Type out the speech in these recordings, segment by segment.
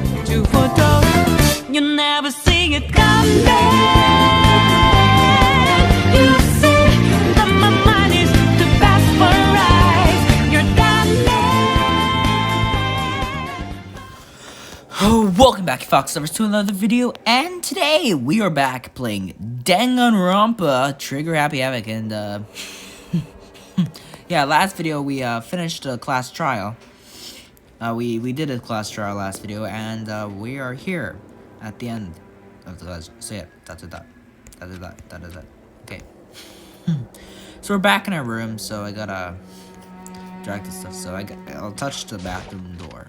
to photo. You never see it coming. You see that my mind is the best for eyes. You're done. Oh, welcome back, Fox lovers, to another video, and today we are back playing Danganronpa, Trigger Happy Havoc, and yeah, last video we finished a class trial. We did a class trial last video, and we are here at the end of the class. So yeah, that's it. That is it. Okay. So we're back in our room. So I gotta drag this stuff. So I'll touch the bathroom door.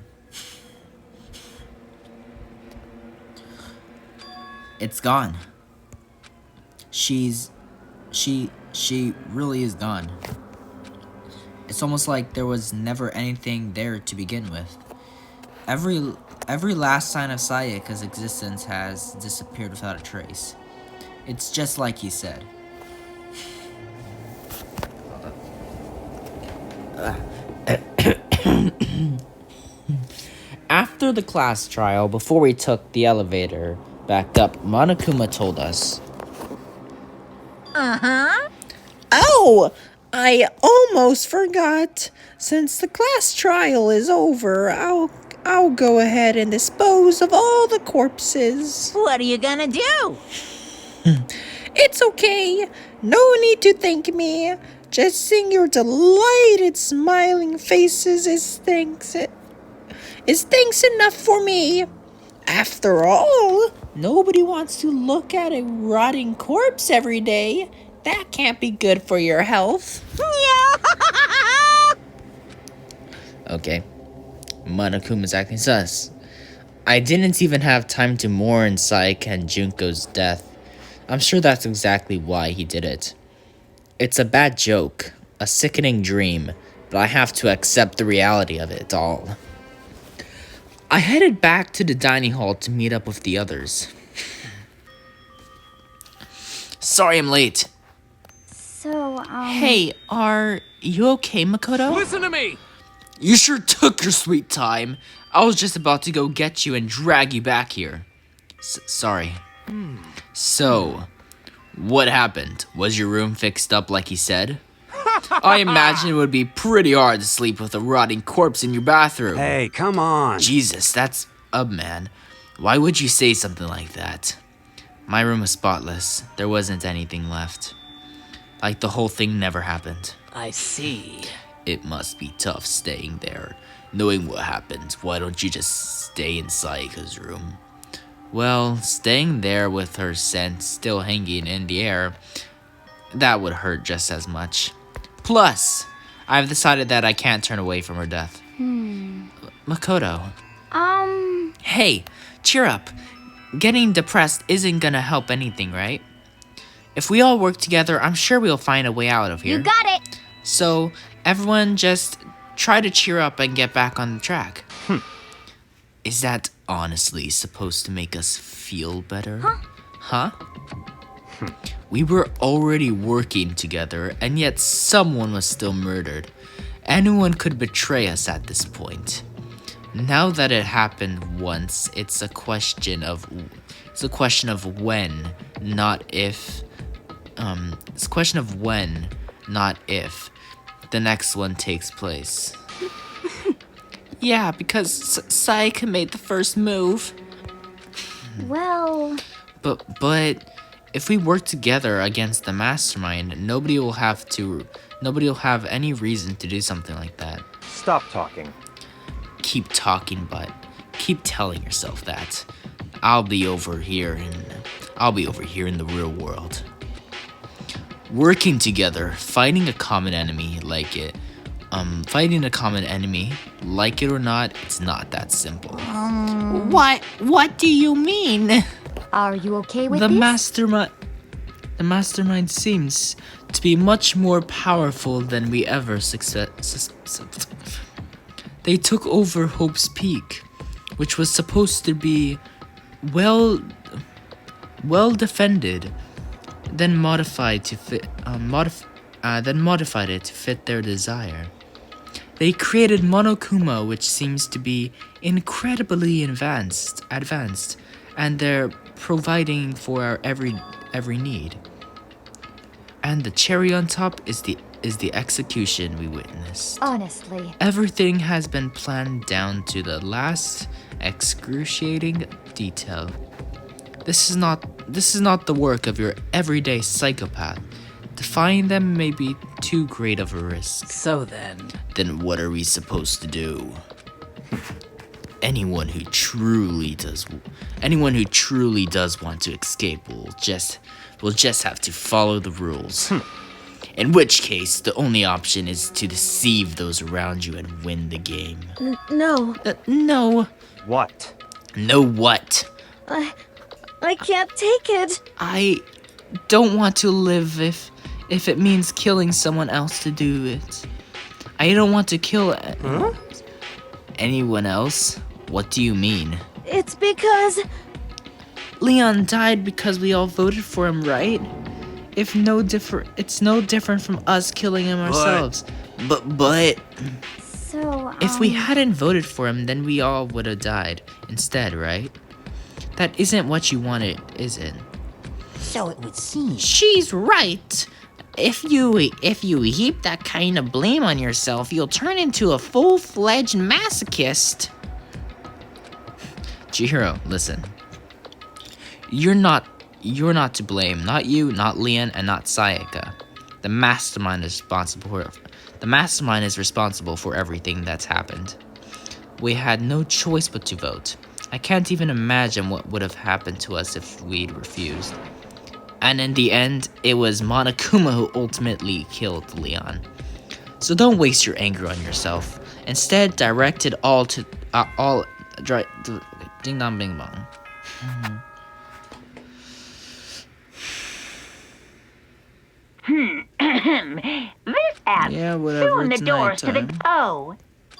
It's gone. She really is gone. It's almost like there was never anything there to begin with. Every last sign of Sayaka's existence has disappeared without a trace. It's just like he said. After the class trial, before we took the elevator back up, Monokuma told us. Oh, I almost forgot. Since the class trial is over, I'll go ahead and dispose of all the corpses. What are you gonna do? It's okay. No need to thank me. Just seeing your delighted smiling faces is thanks enough for me. After all, nobody wants to look at a rotting corpse every day. That can't be good for your health. Okay. Monokuma's acting sus. I didn't even have time to mourn Sayaka and Junko's death. I'm sure that's exactly why he did it. It's a bad joke, a sickening dream, but I have to accept the reality of it all. I headed back to the dining hall to meet up with the others. Sorry I'm late. So, Hey, are you okay, Makoto? Listen to me! You sure took your sweet time. I was just about to go get you and drag you back here. Sorry. So, what happened? Was your room fixed up like he said? I imagine it would be pretty hard to sleep with a rotting corpse in your bathroom. Hey, come on. Jesus, that's up, man. Why would you say something like that? My room was spotless. There wasn't anything left. Like the whole thing never happened. I see. It must be tough staying there, knowing what happened. Why don't you just stay in Sayaka's room? Well, staying there with her scent still hanging in the air, that would hurt just as much. Plus, I've decided that I can't turn away from her death. Makoto. Hey, cheer up. Getting depressed isn't gonna help anything, right? If we all work together, I'm sure we'll find a way out of here. you got it. So, everyone just try to cheer up and get back on the track. Is that honestly supposed to make us feel better? Huh? We were already working together, and yet someone was still murdered. Anyone could betray us at this point. Now that it happened once, it's a question of when, not if. It's a question of when, not if, the next one takes place. Yeah, because Sayaka made the first move. Well, But if we work together against the mastermind, nobody will have any reason to do something like that. Stop talking. Keep talking, but keep telling yourself that. I'll be over here in the real world. Working together, fighting a common enemy, like it or not, it's not that simple. What do you mean? are you okay with The this? mastermind seems to be much more powerful than we ever They took over Hope's Peak, which was supposed to be well defended, then modified it to fit their desire. They created Monokuma, which seems to be incredibly advanced, and they're providing for our every need. And the cherry on top is the execution we witnessed. Honestly. Everything has been planned down to the last excruciating detail. This is not the work of your everyday psychopath. Defying them may be too great of a risk. So then. Then what are we supposed to do? Anyone who truly does want to escape will just have to follow the rules. In which case, the only option is to deceive those around you and win the game. No. No. What? No what? I can't take it. I don't want to live if it means killing someone else to do it. I don't want to kill anyone else. What do you mean? It's because... Leon died because we all voted for him, right? It's no different from us killing him ourselves. But So, if we hadn't voted for him, then we all would have died instead, right? That isn't what you wanted, is it? So it would seem. She's right. If you heap that kind of blame on yourself, you'll turn into a full-fledged masochist. Chihiro, listen. You're not to blame. Not you, not Leon, and not Sayaka. The mastermind is responsible for everything that's happened. We had no choice but to vote. I can't even imagine what would have happened to us if we'd refused. And in the end, it was Monokuma who ultimately killed Leon. So don't waste your anger on yourself. Instead, direct it all to ding dong bing bong. This app soon the doors to the... Oh,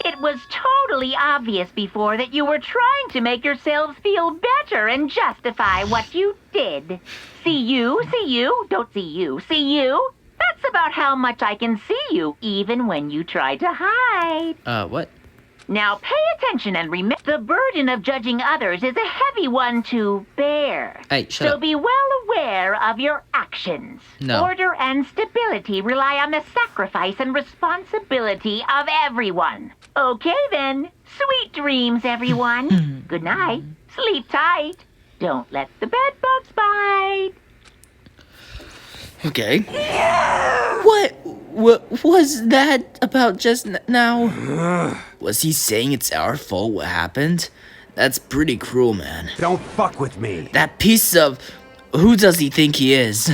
it was totally obvious before that you were trying to make yourselves feel better and justify what you did. See you, don't see you, see you. That's about how much I can see you, even when you try to hide. What? Now pay attention and remember, the burden of judging others is a heavy one to bear. Hey, shut so up. be well aware of your actions. No. Order and stability rely on the sacrifice and responsibility of everyone. Okay then. Sweet dreams, everyone. Good night. Sleep tight. Don't let the bed bugs bite. Okay. What was that about just now? Was he saying it's our fault what happened? That's pretty cruel, man. Don't fuck with me. That piece of... Who does he think he is?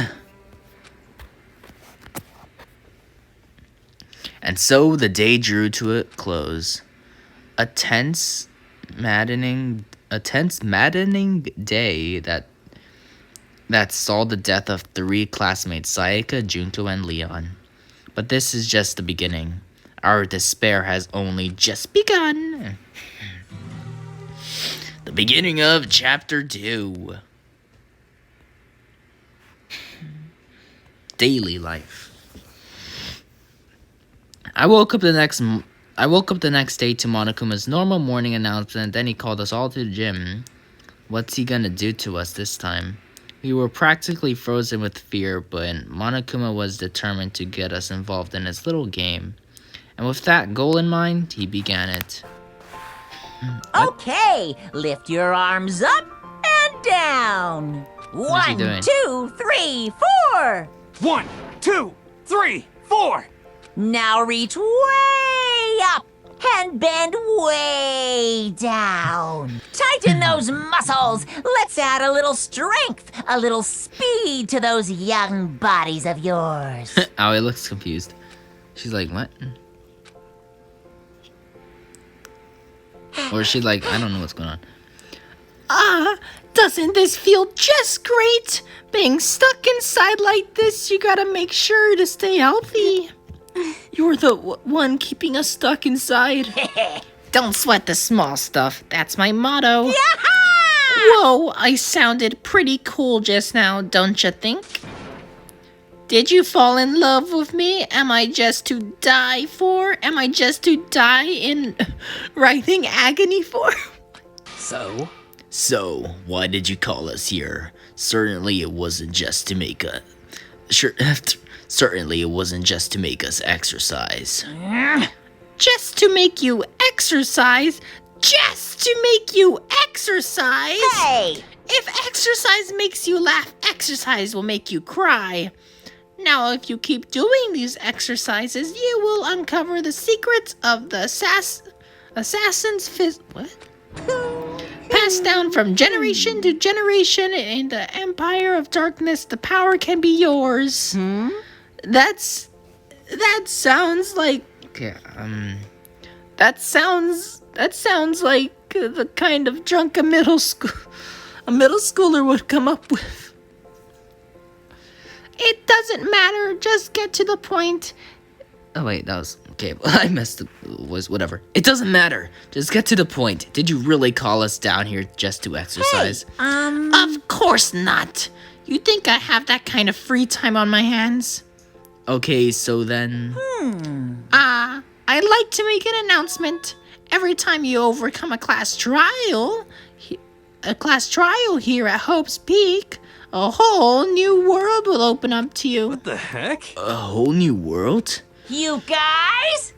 And so the day drew to a close. A tense, maddening day that saw the death of 3 classmates, Sayaka, Junko, and Leon. But this is just the beginning. Our despair has only just begun. The beginning of Chapter 2. Daily life. I woke up the next day to Monokuma's normal morning announcement. Then he called us all to the gym. What's he gonna do to us this time? We were practically frozen with fear, but Monokuma was determined to get us involved in his little game. And with that goal in mind, he began it. Okay, lift your arms up and down. What's he 1, doing? 2, 3, 4. 1, 2, 3, 4. Now reach way up and bend way down. Tighten those muscles. Let's add a little strength, a little speed to those young bodies of yours. Aoi looks confused. She's like, what? Or is she like, I don't know what's going on. Doesn't this feel just great? Being stuck inside like this, you gotta make sure to stay healthy. You're the one keeping us stuck inside. Don't sweat the small stuff. That's my motto. Whoa, I sounded pretty cool just now, don't you think? Did you fall in love with me? Am I just to die for? Am I just to die in writhing agony for? So, why did you call us here? Certainly it wasn't just to make us exercise. Just to make you exercise? Just to make you exercise? Hey! If exercise makes you laugh, exercise will make you cry. Now, if you keep doing these exercises, you will uncover the secrets of the assassin's what? Passed down from generation to generation in the Empire of Darkness, the power can be yours. That sounds like that sounds like the kind of drunk a middle schooler would come up with. It doesn't matter, just get to the point. Oh wait, that was okay. I messed up. Was whatever. It doesn't matter. Just get to the point. Did you really call us down here just to exercise? Of course not. You think I have that kind of free time on my hands? Okay, so then. I'd like to make an announcement. Every time you overcome a class trial here at Hope's Peak, a whole new world will open up to you. What the heck? A whole new world? You guys?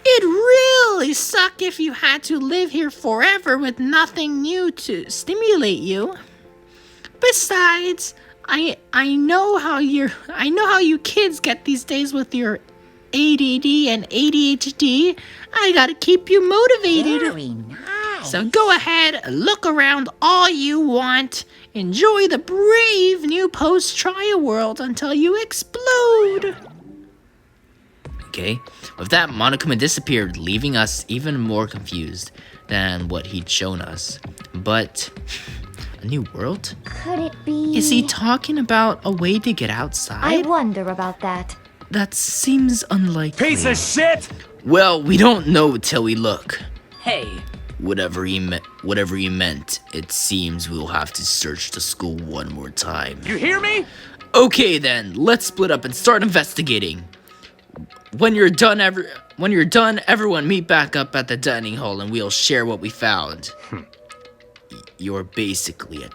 It'd really suck if you had to live here forever with nothing new to stimulate you. Besides, I know how you kids get these days with your ADD and ADHD. I gotta keep you motivated. Very nice. So go ahead, look around all you want. Enjoy the brave new post-trial world until you explode. Okay. With that, Monokuma disappeared, leaving us even more confused than what he'd shown us. But a new world? Could it be? Is he talking about a way to get I outside? wonder about that. That seems unlikely. Piece of shit! Well, we don't know till we look. Hey, Whatever he meant, it seems we'll have to search the school one more time. You hear me? Okay then, let's split up and start investigating. When you're done, everyone meet back up at the dining hall and we'll share what we found. You're basically a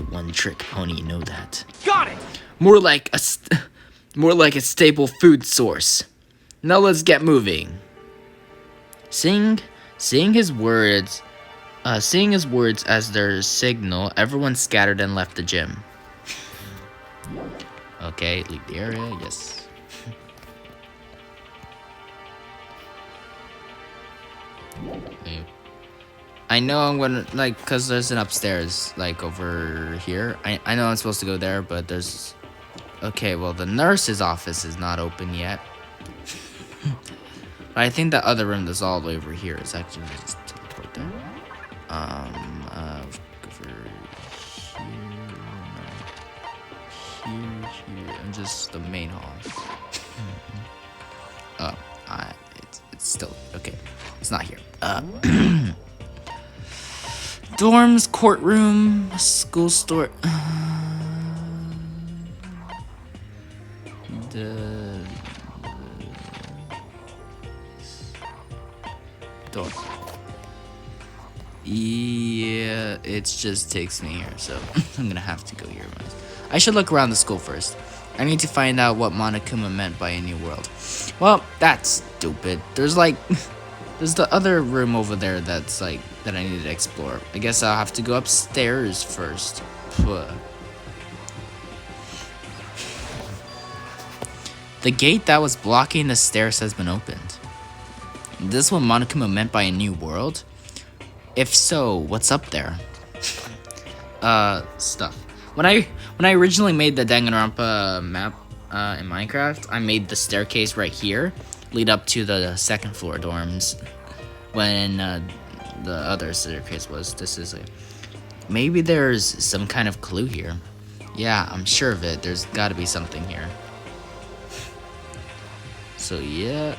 one-trick pony, you know that. Got it! More like a staple food source. Now let's get moving. Seeing his words as their signal, everyone scattered and left the gym. Okay, leave the area, yes. Okay. I know I'm gonna, cause there's an upstairs, over here. I know I'm supposed to go there, but there's... Okay, well, the nurse's office is not open yet. But I think the other room that's all the way over here is actually just teleport there. Over here, and just the main hall. It's still, okay. It's not here. Dorms, courtroom, school store. Door. Yeah, it just takes me here, so I'm gonna have to go here. I should look around the school first. I need to find out what Monokuma meant by a new world. Well, that's stupid. There's the other room over there that's that I need to explore. I guess I'll have to go upstairs first. The gate that was blocking the stairs has been opened. Is this what Monokuma meant by a new world? If so, what's up there? Stuff. When I originally made the Danganronpa map in Minecraft, I made the staircase right here lead up to the second floor dorms. When the other staircase was, maybe there's some kind of clue here. Yeah, I'm sure of it. There's got to be something here. So yeah.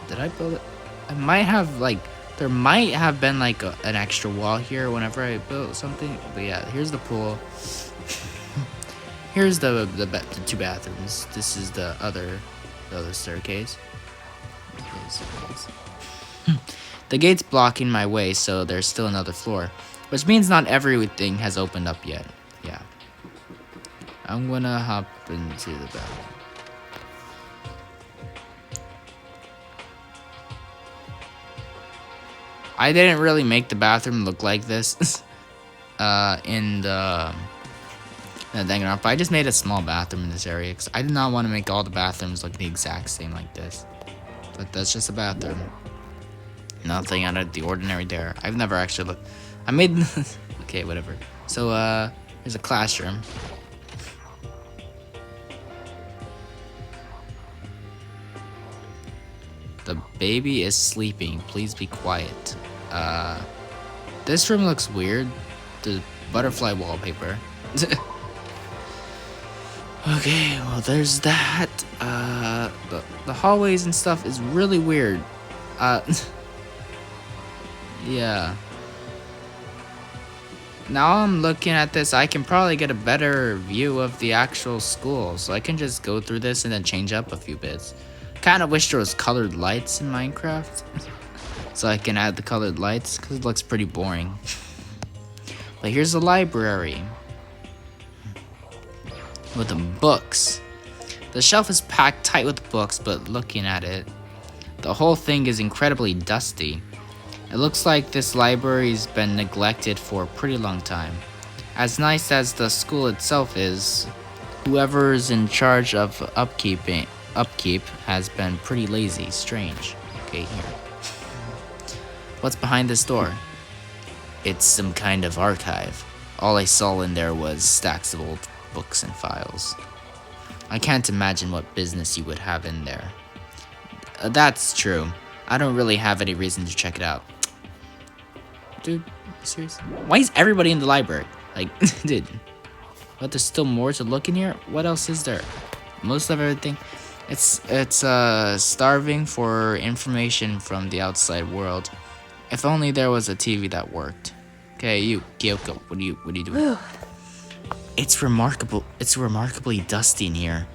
Did I build it? I might have there might have been an extra wall here whenever I built something. But yeah, here's the pool. Here's the two bathrooms. This is the other staircase. The gate's blocking my way, so there's still another floor, which means not everything has opened up yet. Yeah. I'm gonna hop into the bathroom. I didn't really make the bathroom look like this in the Danganronpa. I just made a small bathroom in this area because I did not want to make all the bathrooms look the exact same like this. But that's just a bathroom. Nothing out of the ordinary there. I've never actually looked. I made... okay, whatever. So, there's a classroom. The baby is sleeping. Please be quiet. This room looks weird. The butterfly wallpaper. Okay, well, there's that. The hallways and stuff is really weird. Yeah. Now I'm looking at this, I can probably get a better view of the actual school, so I can just go through this and then change up a few bits. Kind of wish there was colored lights in Minecraft, so I can add the colored lights, because it looks pretty boring. But here's the library. With the books. The shelf is packed tight with books, but looking at it, the whole thing is incredibly dusty. It looks like this library's been neglected for a pretty long time. As nice as the school itself is, whoever's in charge of upkeep has been pretty lazy. Strange. Okay, here. What's behind this door? It's some kind of archive. All I saw in there was stacks of old books and files. I can't imagine what business you would have in there. That's true. I don't really have any reason to check it out. Dude, seriously? Why is everybody in the library? Like, dude. But there's still more to look in here? What else is there? Most of everything. It's starving for information from the outside world. If only there was a TV that worked. Okay, you, Kyoko, what are you doing? It's remarkably dusty in here.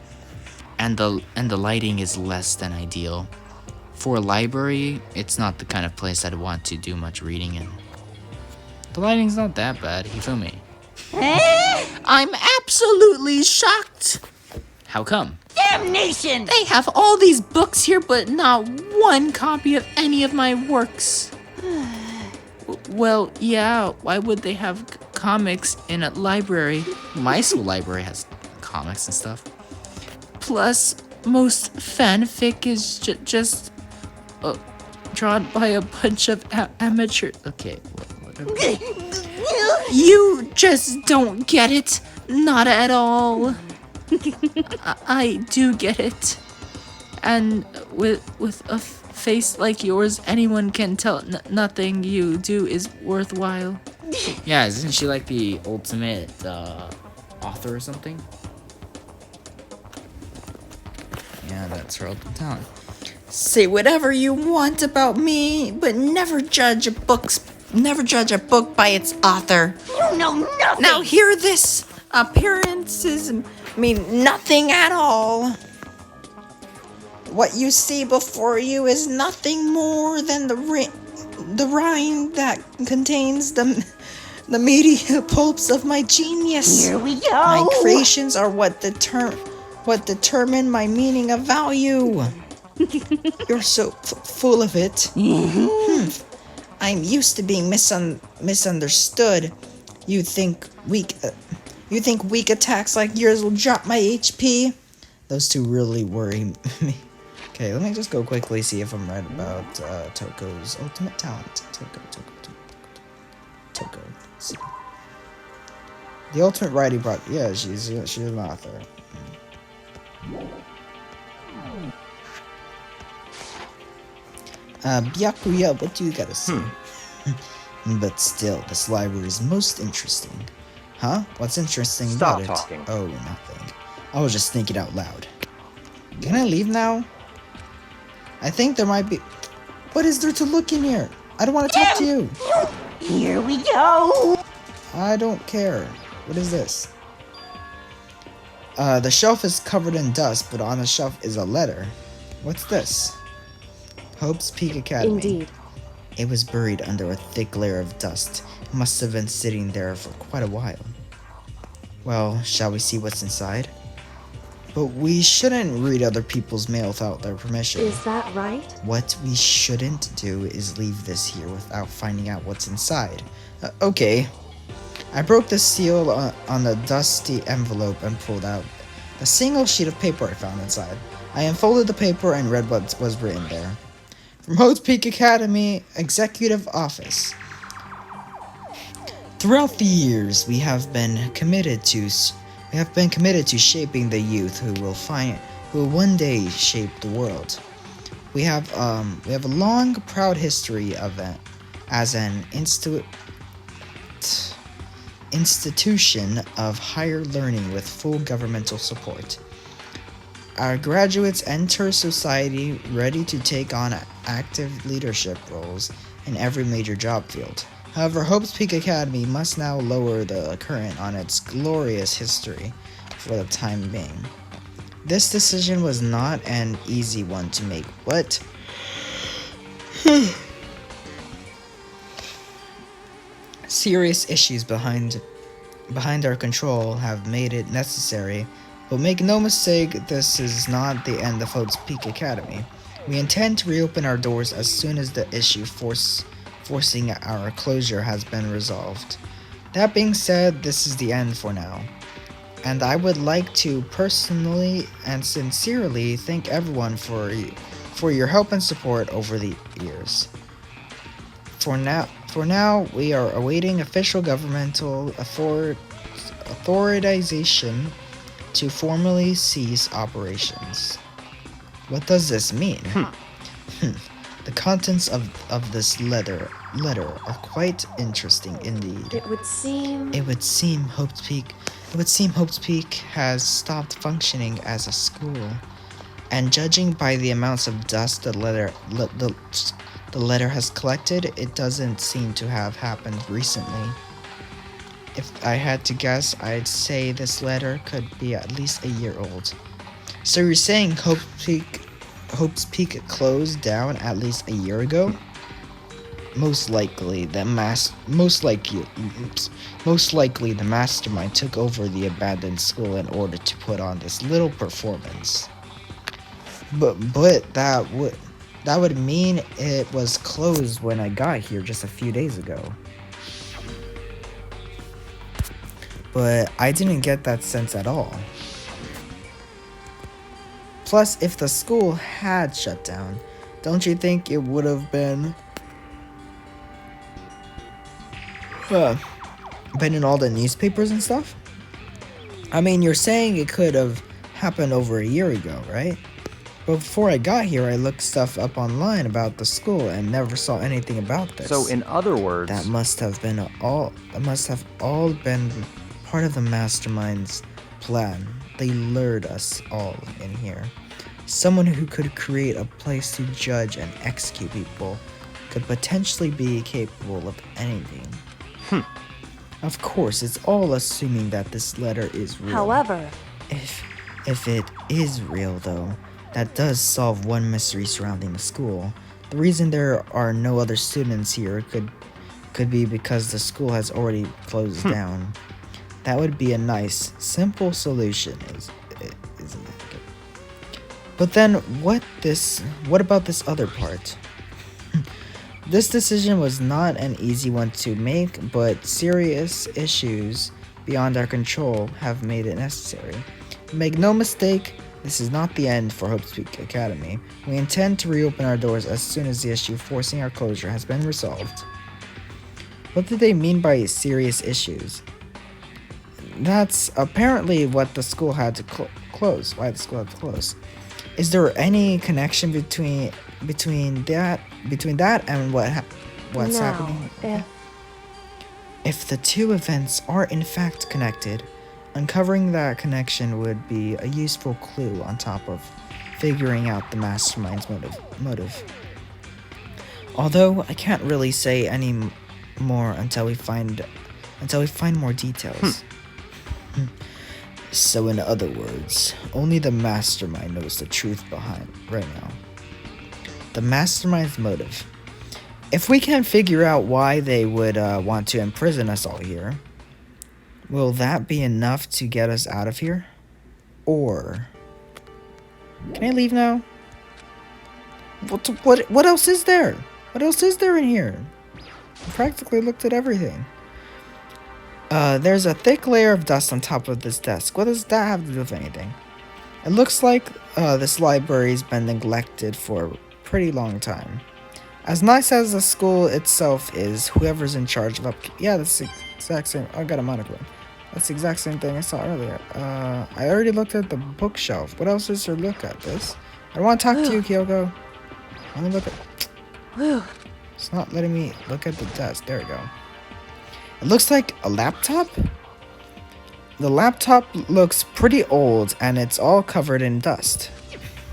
And the lighting is less than ideal. For a library, it's not the kind of place I'd want to do much reading in. The lighting's not that bad, Hifumi. I'm absolutely shocked. How come? Damnation! They have all these books here, but not one copy of any of my works. Well, yeah, why would they have comics in a library? My school library has comics and stuff. Plus, most fanfic is just drawn by a bunch of amateurs. Okay, whatever. You just don't get it. Not at all. I do get it. And with a face like yours, anyone can tell nothing you do is worthwhile. Yeah, isn't she like the ultimate author or something? Yeah, that's her ultimate talent. Say whatever you want about me, but never judge a book by its author. You know nothing! Now hear this. Appearances mean nothing at all. What you see before you is nothing more than the rind that contains the meaty pulps of my genius. Here we go! My creations are what determine my meaning of value. You're so full of it. I'm used to being misunderstood. You think weak attacks like yours will drop my HP? Those two really worry me. Okay, let me just go quickly see if I'm right about Toko's ultimate talent. Toko. Let's see. The ultimate writing brought. Yeah, she's an author. Byakuya, what do you gotta say? But still, this library is most interesting. Huh? What's interesting Stop about talking. it? Oh, nothing. I was just thinking out loud. Can I leave now? I think there might be... What is there to look in here? I don't want to talk to you. Here we go! I don't care. What is this? The shelf is covered in dust, but on the shelf is a letter. What's this? Hope's Peak Academy. Indeed. It was buried under a thick layer of dust. It must have been sitting there for quite a while. Well, shall we see what's inside? But we shouldn't read other people's mail without their permission. Is that right? What we shouldn't do is leave this here without finding out what's inside. Okay. I broke the seal on the dusty envelope and pulled out a single sheet of paper I found inside. I unfolded the paper and read what was written there. From Hope's Peak Academy Executive Office. Throughout the years, we have been committed to shaping the youth who will one day shape the world. We have a long, proud history of it as an institution of higher learning with full governmental support. Our graduates enter society ready to take on active leadership roles in every major job field. However, Hope's Peak Academy must now lower the current on its glorious history for the time being. This decision was not an easy one to make, but serious issues behind our control have made it necessary. But make no mistake, this is not the end of Hope's Peak Academy. We intend to reopen our doors as soon as the issue forcing our closure has been resolved. That being said, this is the end for now. And I would like to personally and sincerely thank everyone for your help and support over the years. For now, we are awaiting official governmental authorization to formally cease operations. What does this mean? The contents of this letter are quite interesting indeed. It would seem Hope's Peak has stopped functioning as a school, and judging by the amounts of dust the letter has collected, it doesn't seem to have happened recently. If I had to guess, I'd say this letter could be at least a year old. So you're saying Hope's Peak closed down at least a year ago? Most likely the mastermind took over the abandoned school in order to put on this little performance. But that would mean it was closed when I got here just a few days ago. But I didn't get that sense at all. Plus, if the school had shut down, don't you think it would have been in all the newspapers and stuff? I mean, you're saying it could have happened over a year ago, right? But before I got here, I looked stuff up online about the school and never saw anything about this. So in other words, That must have all been part of the mastermind's plan. They lured us all in here. Someone who could create a place to judge and execute people could potentially be capable of anything. Of course, it's all assuming that this letter is real. However, If it is real, though, that does solve one mystery surrounding the school. The reason there are no other students here could be because the school has already closed down. That would be a nice, simple solution, isn't it? But then, what about this other part? This decision was not an easy one to make, but serious issues beyond our control have made it necessary. Make no mistake, this is not the end for Hope's Peak Academy. We intend to reopen our doors as soon as the issue forcing our closure has been resolved. What do they mean by serious issues? That's apparently what the school had to close. Why the school had to close? Is there any connection between that and what's happening? If the two events are in fact connected, uncovering that connection would be a useful clue on top of figuring out the mastermind's motive. Although I can't really say any more until we find more details. So in other words, only the mastermind knows the truth behind right now. The mastermind's motive. If we can figure out why they would want to imprison us all here, will that be enough to get us out of here? Or can I leave now? What else is there? What else is there in here? I practically looked at everything. There's a thick layer of dust on top of this desk. What does that have to do with anything? It looks like this library's been neglected for a pretty long time. As nice as the school itself is, whoever's in charge of upkeep. Yeah, that's the exact same. I got a monocle. That's the exact same thing I saw earlier. I already looked at the bookshelf. What else is there to look at this? I don't want to talk to you, Kyoko. Let me look at... It's not letting me look at the desk. There we go. It looks like a laptop? The laptop looks pretty old and it's all covered in dust.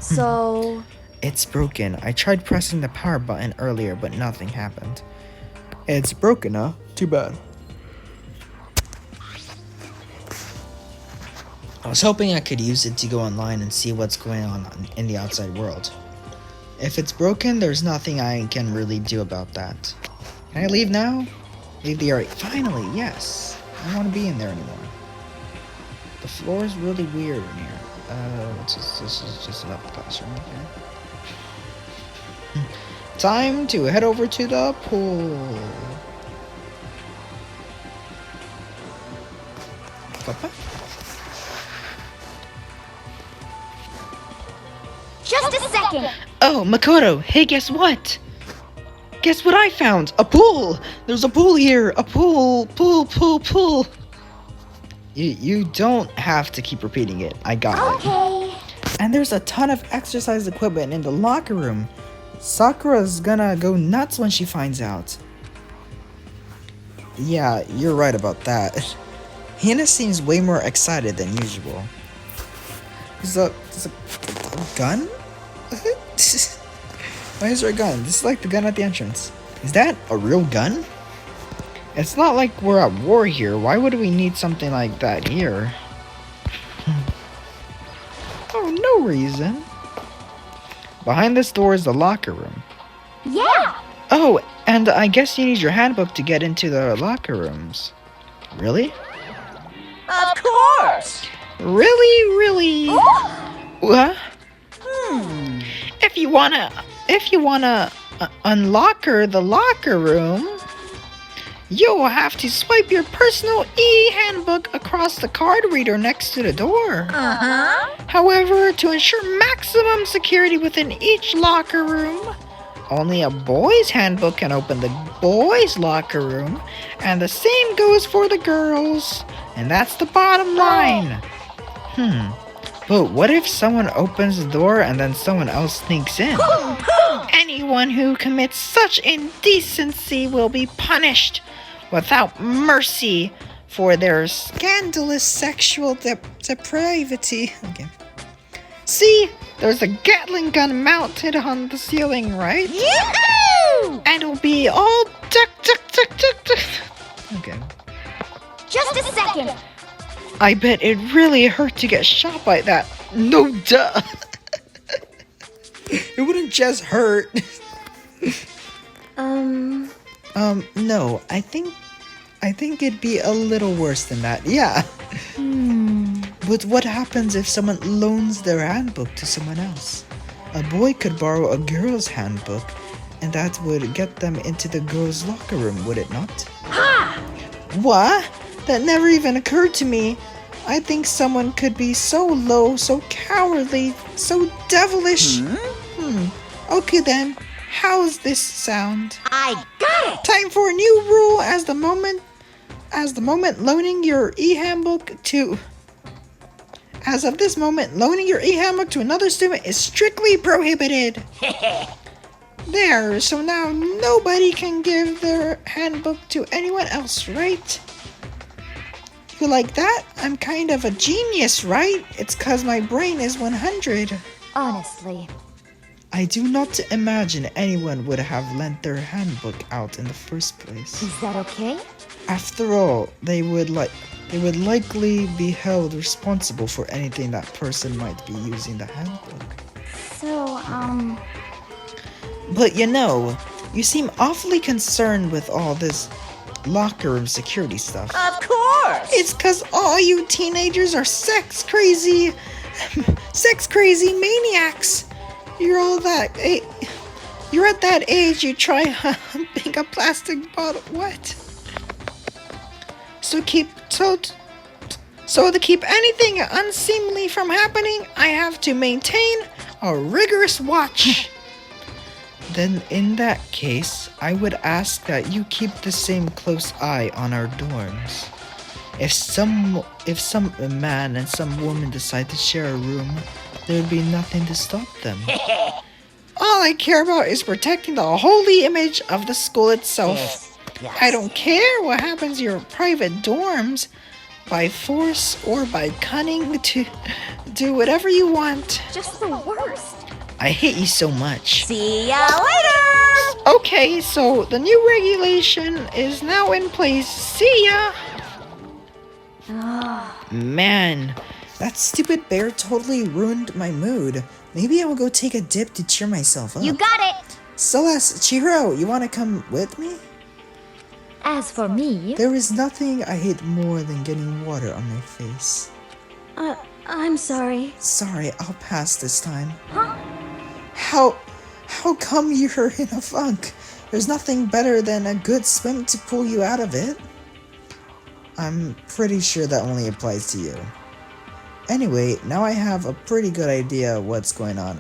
So, It's broken. I tried pressing the power button earlier, but nothing happened. It's broken, huh? Too bad. I was hoping I could use it to go online and see what's going on in the outside world. If it's broken, there's nothing I can really do about that. Can I leave now? Leave the area. Finally, yes. I don't want to be in there anymore. The floor is really weird in here. This is just another classroom, okay. Time to head over to the pool. Papa? just a second. Oh, Makoto, hey, guess what? Guess what I found? A pool! There's a pool here! A pool! Pool! You don't have to keep repeating it. I got it. Okay. And there's a ton of exercise equipment in the locker room. Sakura's gonna go nuts when she finds out. Yeah, you're right about that. Hina seems way more excited than usual. There's a gun? Why is there a gun? This is like the gun at the entrance. Is that a real gun? It's not like we're at war here. Why would we need something like that here? Oh, no reason. Behind this door is the locker room. Yeah. Oh, and I guess you need your handbook to get into the locker rooms. Really? Of course. Really? What? If you wanna unlocker the locker room, you'll have to swipe your personal e-handbook across the card reader next to the door. However, to ensure maximum security within each locker room, only a boy's handbook can open the boys' locker room, and the same goes for the girls. And that's the bottom line. But what if someone opens the door and then someone else sneaks in? Anyone who commits such indecency will be punished without mercy for their scandalous sexual depravity. Okay. See, there's a Gatling gun mounted on the ceiling, right? Yoo-hoo! And it'll be all duck. Okay. Just a second. I bet it really hurt to get shot by that. No duh. It wouldn't just hurt. No, I think it'd be a little worse than that. Yeah. But what happens if someone loans their handbook to someone else? A boy could borrow a girl's handbook, and that would get them into the girl's locker room, would it not? Ha! What? That never even occurred to me. I think someone could be so low, so cowardly, so devilish. Okay then, how's this sound? I got it. Time for a new rule as the moment loaning your e-handbook to... As of this moment, loaning your e-handbook to another student is strictly prohibited. There, so now nobody can give their handbook to anyone else, right? You like that? I'm kind of a genius, right? It's 'cause my brain is 100. Honestly. I do not imagine anyone would have lent their handbook out in the first place. Is that okay? After all, they would they would likely be held responsible for anything that person might be using the handbook. So, But you seem awfully concerned with all this locker room security stuff. Of course! It's 'cause all you teenagers are sex crazy maniacs. You're at that age you try humping a plastic bottle. What? So to keep anything unseemly from happening, I have to maintain a rigorous watch. Then in that case, I would ask that you keep the same close eye on our dorms. If some man and some woman decide to share a room, there would be nothing to stop them. All I care about is protecting the holy image of the school itself. Yes. I don't care what happens to your private dorms. By force or by cunning, to do whatever you want. just the worst. I hate you so much. See ya later! Okay, so the new regulation is now in place. See ya! Man, that stupid bear totally ruined my mood. Maybe I will go take a dip to cheer myself up. You got it! Celeste, Chihiro, you want to come with me? As for me, There is nothing I hate more than getting water on my face. I'm sorry. Sorry, I'll pass this time. Huh? How come you're in a funk? There's nothing better than a good swim to pull you out of it. I'm pretty sure that only applies to you. Anyway, now I have a pretty good idea what's going on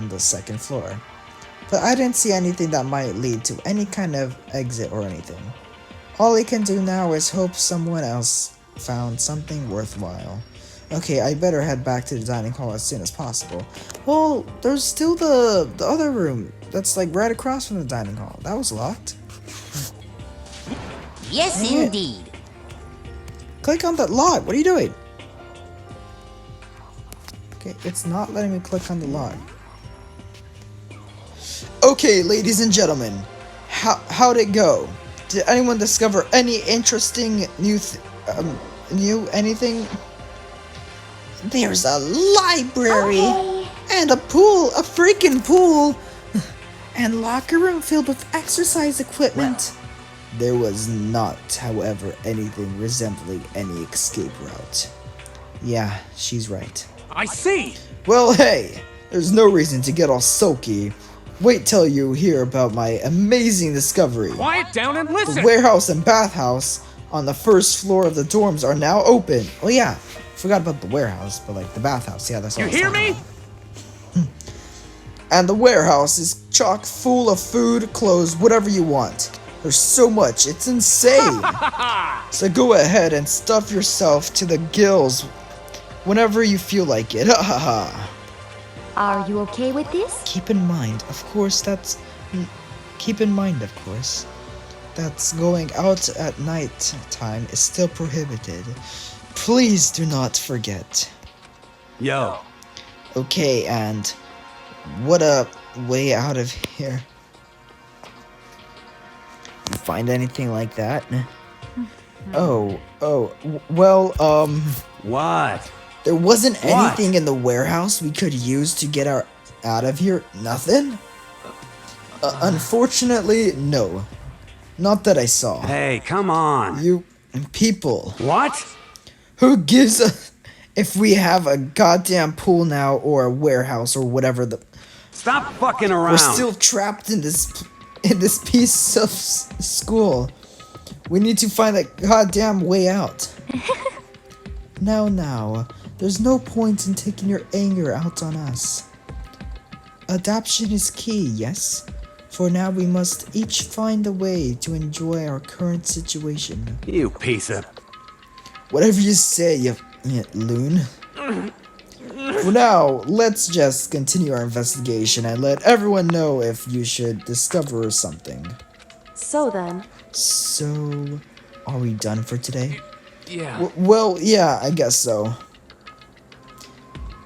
the second floor. But I didn't see anything that might lead to any kind of exit or anything. All I can do now is hope someone else found something worthwhile. Okay, I better head back to the dining hall as soon as possible. Well, there's still the other room that's like right across from the dining hall. That was locked. Yes, Dang it. indeed. Click on that lock. What are you doing? Okay, it's not letting me click on the lock. Okay, ladies and gentlemen, how'd it go? Did anyone discover any interesting new anything? There's a library and a pool, a freaking pool, and locker room filled with exercise equipment. There was not, however, anything resembling any escape route. Yeah, she's right. I see! Well, hey, there's no reason to get all sulky. Wait till you hear about my amazing discovery. Quiet down and listen! The warehouse and bathhouse on the first floor of the dorms are now open. Oh yeah, forgot about the warehouse, but like the bathhouse, yeah, that's what You I was hear talking me? about. And the warehouse is chock full of food, clothes, whatever you want. There's so much, it's insane. So go ahead and stuff yourself to the gills whenever you feel like it. Ha ha ha. Are you okay with this? Keep in mind, of course, that's going out at night time is still prohibited. Please do not forget. Yo, Okay, and what a way out of here. You find anything like that? Well, what? there wasn't What? anything in the warehouse we could use to get out of here? Nothing? Unfortunately, no. Not that I saw. Hey, come on. You people. What? Who gives a if we have a goddamn pool now or a warehouse or whatever the Stop fucking around. we're still trapped in this piece of school. We need to find a goddamn way out. Now, there's no point in taking your anger out on us. Adaptation is key, yes? For now, we must each find a way to enjoy our current situation. You piece of... Whatever you say, you loon. For now, let's just continue our investigation and let everyone know if you should discover something. So then, So, are we done for today? Yeah. Well, yeah, I guess so.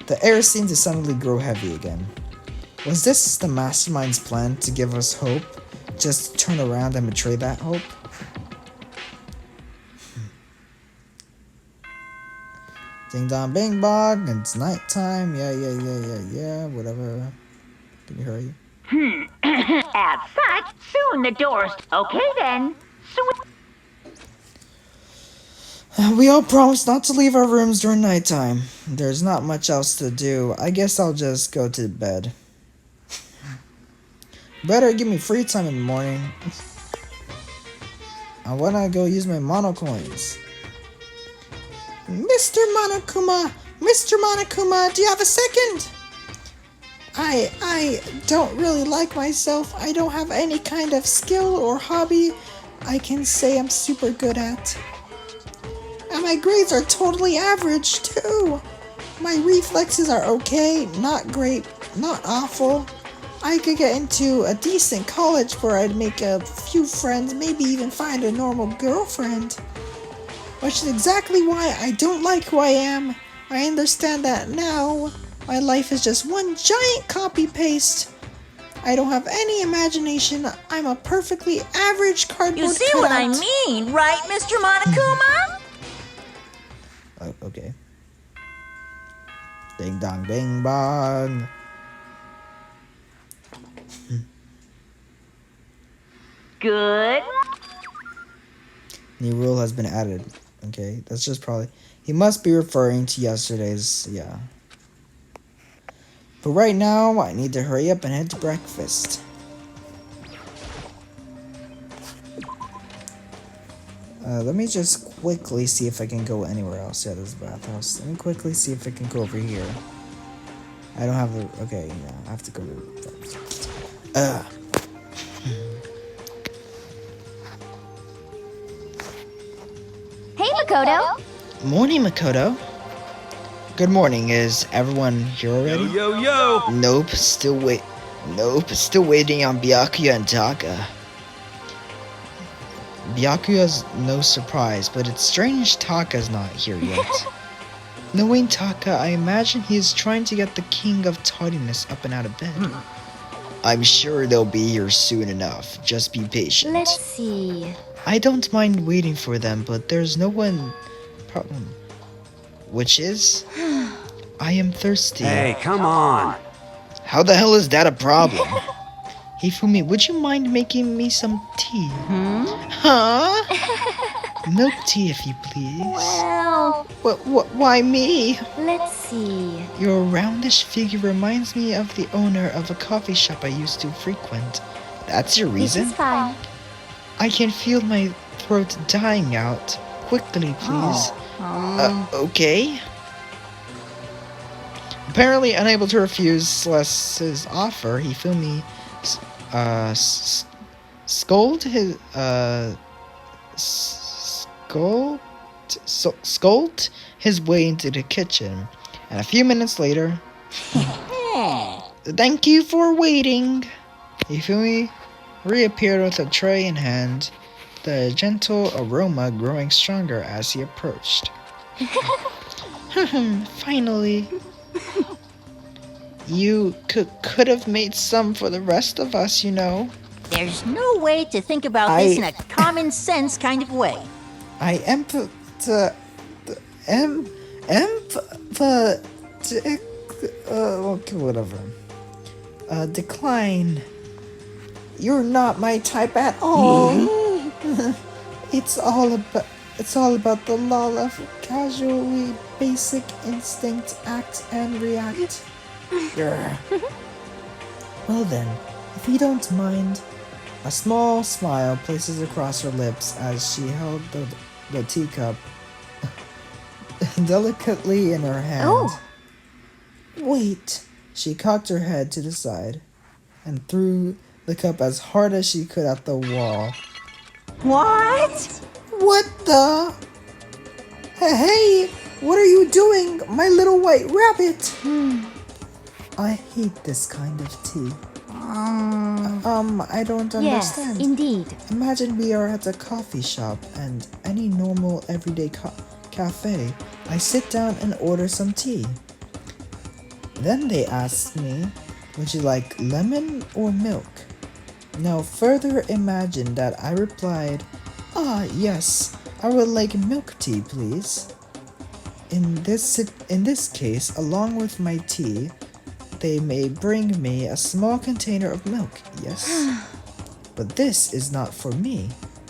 The air seemed to suddenly grow heavy again. Was this the mastermind's plan to give us hope? Just turn around and betray that hope? Ding dong bing bong, it's nighttime. Yeah, whatever. Can you hurry? As such, soon the doors. Okay then. We all promised not to leave our rooms during nighttime. There's not much else to do. I guess I'll just go to bed. Better give me free time in the morning. I wanna go use my mono coins. Mr. Monokuma, do you have a second? I don't really like myself. I don't have any kind of skill or hobby I can say I'm super good at. And my grades are totally average, too. My reflexes are okay, not great, not awful. I could get into a decent college where I'd make a few friends, maybe even find a normal girlfriend. Which is exactly why I don't like who I am. I understand that now. My life is just one giant copy-paste. I don't have any imagination. I'm a perfectly average cardboard You see cutout. what I mean, right, Mr. Monokuma? Oh, okay. Ding dong bing bong. Good. New rule has been added. Okay, that's just probably... He must be referring to yesterday's... Yeah. But right now, I need to hurry up and head to breakfast. Let me just quickly see if I can go anywhere else. Yeah, there's a bathhouse. Let me quickly see if I can go over here. I don't have the... Okay, yeah, I have to go... Hey, Makoto. Morning, Makoto. Good morning. Is everyone here already? Yo. Nope, still waiting on Byakuya and Taka. Byakuya's no surprise, but it's strange Taka's not here yet. Knowing Taka, I imagine he is trying to get the king of tardiness up and out of bed. I'm sure they'll be here soon enough. Just be patient. Let's see. I don't mind waiting for them, but there's no one problem. Which is? I am thirsty. Hey, come on. How the hell is that a problem? Hifumi, would you mind making me some tea? Huh? Milk tea, if you please. Well, Why me? let's see. Your roundish figure reminds me of the owner of a coffee shop I used to frequent. That's your This reason? is fine. I can feel my throat dying out. Quickly, please. Okay. Apparently unable to refuse Celeste's offer, Hifumi scolded his way into the kitchen, and a few minutes later, thank you for waiting. Hifumi reappeared with a tray in hand, the gentle aroma growing stronger as he approached. Finally. You could have made some for the rest of us, you know. There's no way to think about this in a common sense kind of way. I okay, whatever. Decline. You're not my type at all. It's all about the law of casually basic instinct, act and react. Grr. Well then, if you don't mind, a small smile places across her lips as she held the teacup delicately in her hand. Oh. Wait! She cocked her head to the side and threw the cup as hard as she could at the wall. What? What the? Hey, what are you doing, my little white rabbit? I hate this kind of tea. I don't Yes, understand. indeed. Imagine we are at a coffee shop and any normal everyday cafe. I sit down and order some tea. Then they ask me, would you like lemon or milk? Now further imagine that I replied, yes, I would like milk tea, please. In this case, along with my tea, they may bring me a small container of milk, yes? But this is not for me.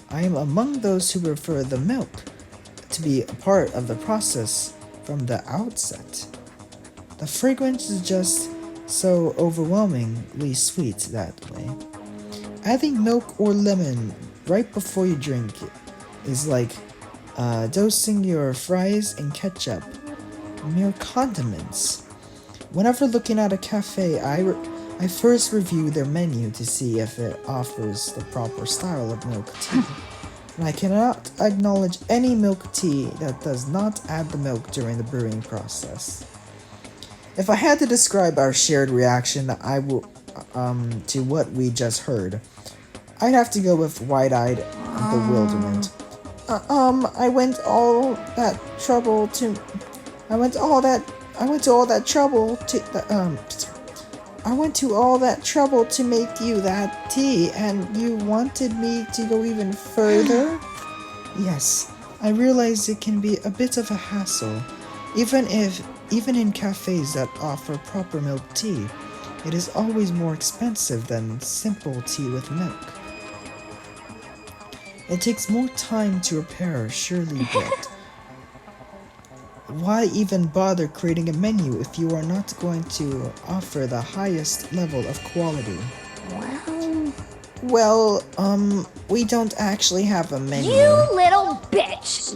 I am among those who prefer the milk to be a part of the process from the outset. The fragrance is just so overwhelmingly sweet that way. Adding milk or lemon right before you drink it is like dosing your fries in ketchup. Mere condiments. Whenever looking at a cafe, I first review their menu to see if it offers the proper style of milk tea. And I cannot acknowledge any milk tea that does not add the milk during the brewing process. If I had to describe our shared reaction to what we just heard, I'd have to go with wide-eyed bewilderment. I went to all that trouble to make you that tea, and you wanted me to go even further? Yes, I realize it can be a bit of a hassle. Even in cafes that offer proper milk tea, it is always more expensive than simple tea with milk. It takes more time to prepare, surely, but why even bother creating a menu if you are not going to offer the highest level of quality? Well, we don't actually have a menu. You little bitch!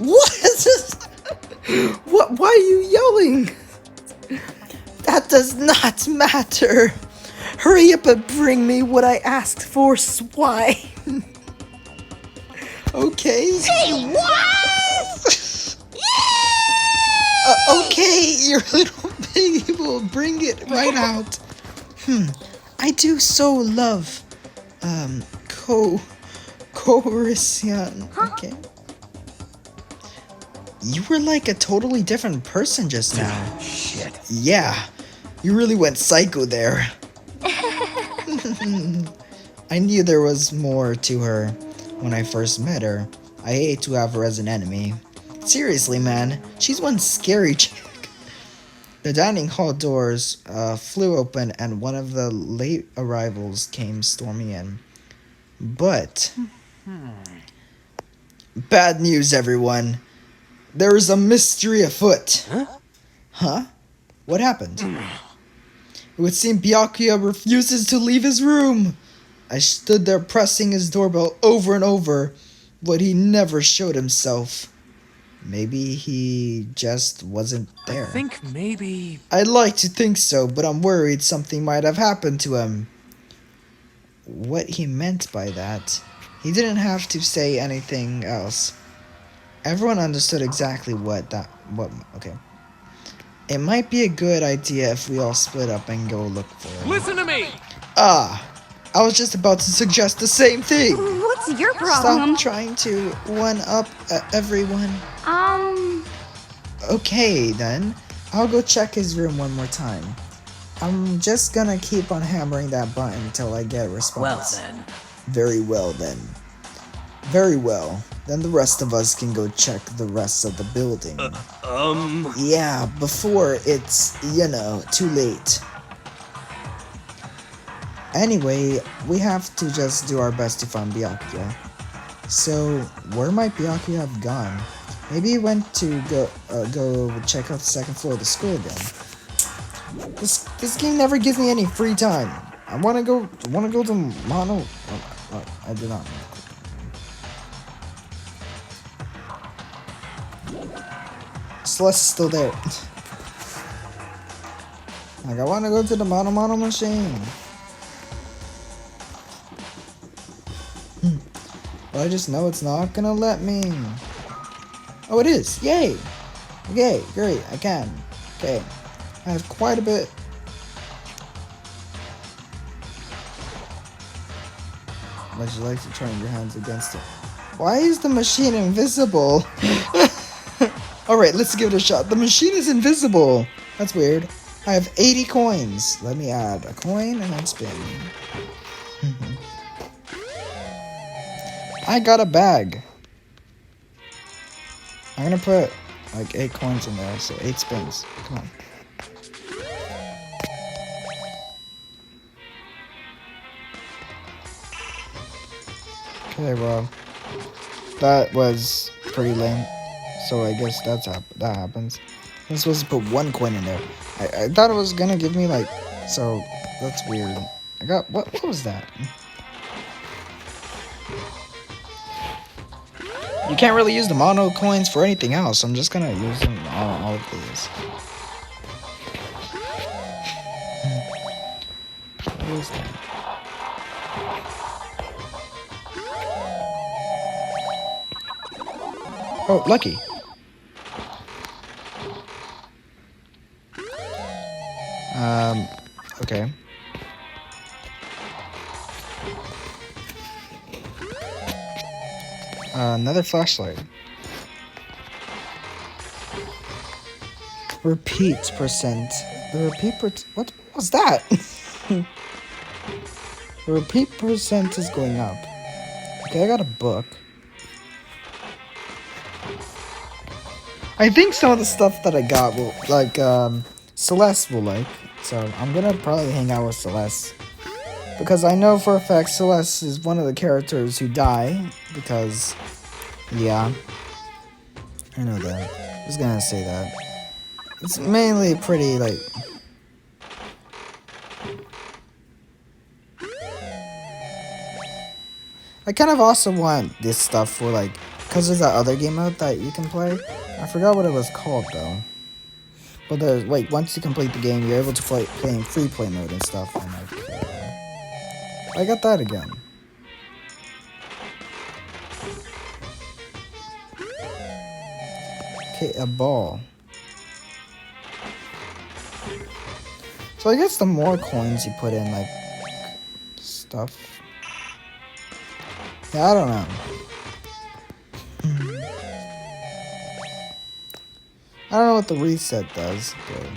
What? Why are you yelling? That does not matter. Hurry up and bring me what I asked for, swine. Okay. Say what? Okay, your little piggy will bring it right out. I do so love, Coruscant. Okay. You were like a totally different person just now. Shit. Yeah, you really went psycho there. I knew there was more to her when I first met her. I hate to have her as an enemy. Seriously, man, she's one scary chick. The dining hall doors flew open and one of the late arrivals came storming in. But bad news, everyone. There is a mystery afoot. Huh? What happened? It would seem Byakuya refuses to leave his room. I stood there pressing his doorbell over and over, but he never showed himself. Maybe he just wasn't there. I think maybe... I'd like to think so, but I'm worried something might have happened to him. What he meant by that, he didn't have to say anything else. Everyone understood exactly okay. It might be a good idea if we all split up and go look for him. Listen to me! I was just about to suggest the same thing. What's your problem? Stop trying to one-up everyone. Okay, then. I'll go check his room one more time. I'm just gonna keep on hammering that button until I get a response. Well then. Very well, then. Very well. Then the rest of us can go check the rest of the building. Yeah, before it's, too late. Anyway, we have to just do our best to find Byakuya. So, where might Byakuya have gone? Maybe he went to go check out the second floor of the school again. This game never gives me any free time. I wanna go to Mono. I did not. Celeste is still there. Like, I wanna go to the Mono machine. But I just know it's not gonna let me. Oh, it is! Yay! Okay, great, I can. Okay, I have quite a bit. Would you like to turn your hands against it? Why is the machine invisible? Alright, let's give it a shot. The machine is invisible! That's weird. I have 80 coins. Let me add a coin and then spin. I got a bag. I'm gonna put like 8 coins in there, so 8 spins. Come on. Okay, well, that was pretty lame. So I guess that happens. I'm supposed to put 1 coin in there. I thought it was gonna give me like, so that's weird. I got what was that? You can't really use the mono coins for anything else. I'm just gonna use them all of these. What is that? Oh, lucky. Okay. Another flashlight. Repeat percent. The what was that? The repeat percent is going up. Okay, I got a book. I think some of the stuff that I got will, like, Celeste will like. So I'm gonna probably hang out with Celeste. Because I know for a fact Celeste is one of the characters who die. Because, yeah. I know that. I was gonna say that. It's mainly pretty, like... I kind of also want this stuff for, like... Because there's that other game mode that you can play. I forgot what it was called, though. But there's... Wait, once you complete the game, you're able to play in free play mode and stuff. And, like... I got that again. Okay, a ball. So I guess the more coins you put in, like, stuff. Yeah, I don't know. I don't know what the reset does, but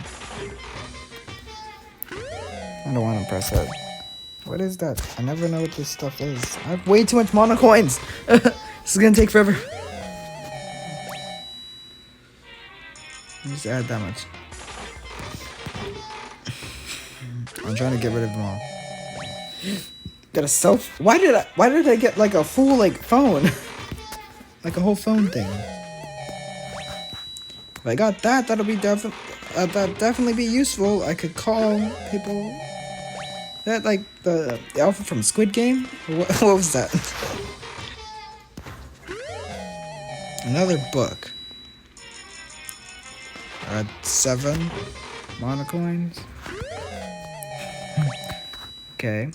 I don't want to press that. What is that? I never know what this stuff is. I have way too much mono coins. This is gonna take forever. Just add that much. I'm trying to get rid of them all. Got a self. Why did I get like a full like phone? Like a whole phone thing. If I got that, that'll be definitely be useful. I could call people. That like the alpha from Squid Game? What was that? Another book. 7 monocoins. Okay.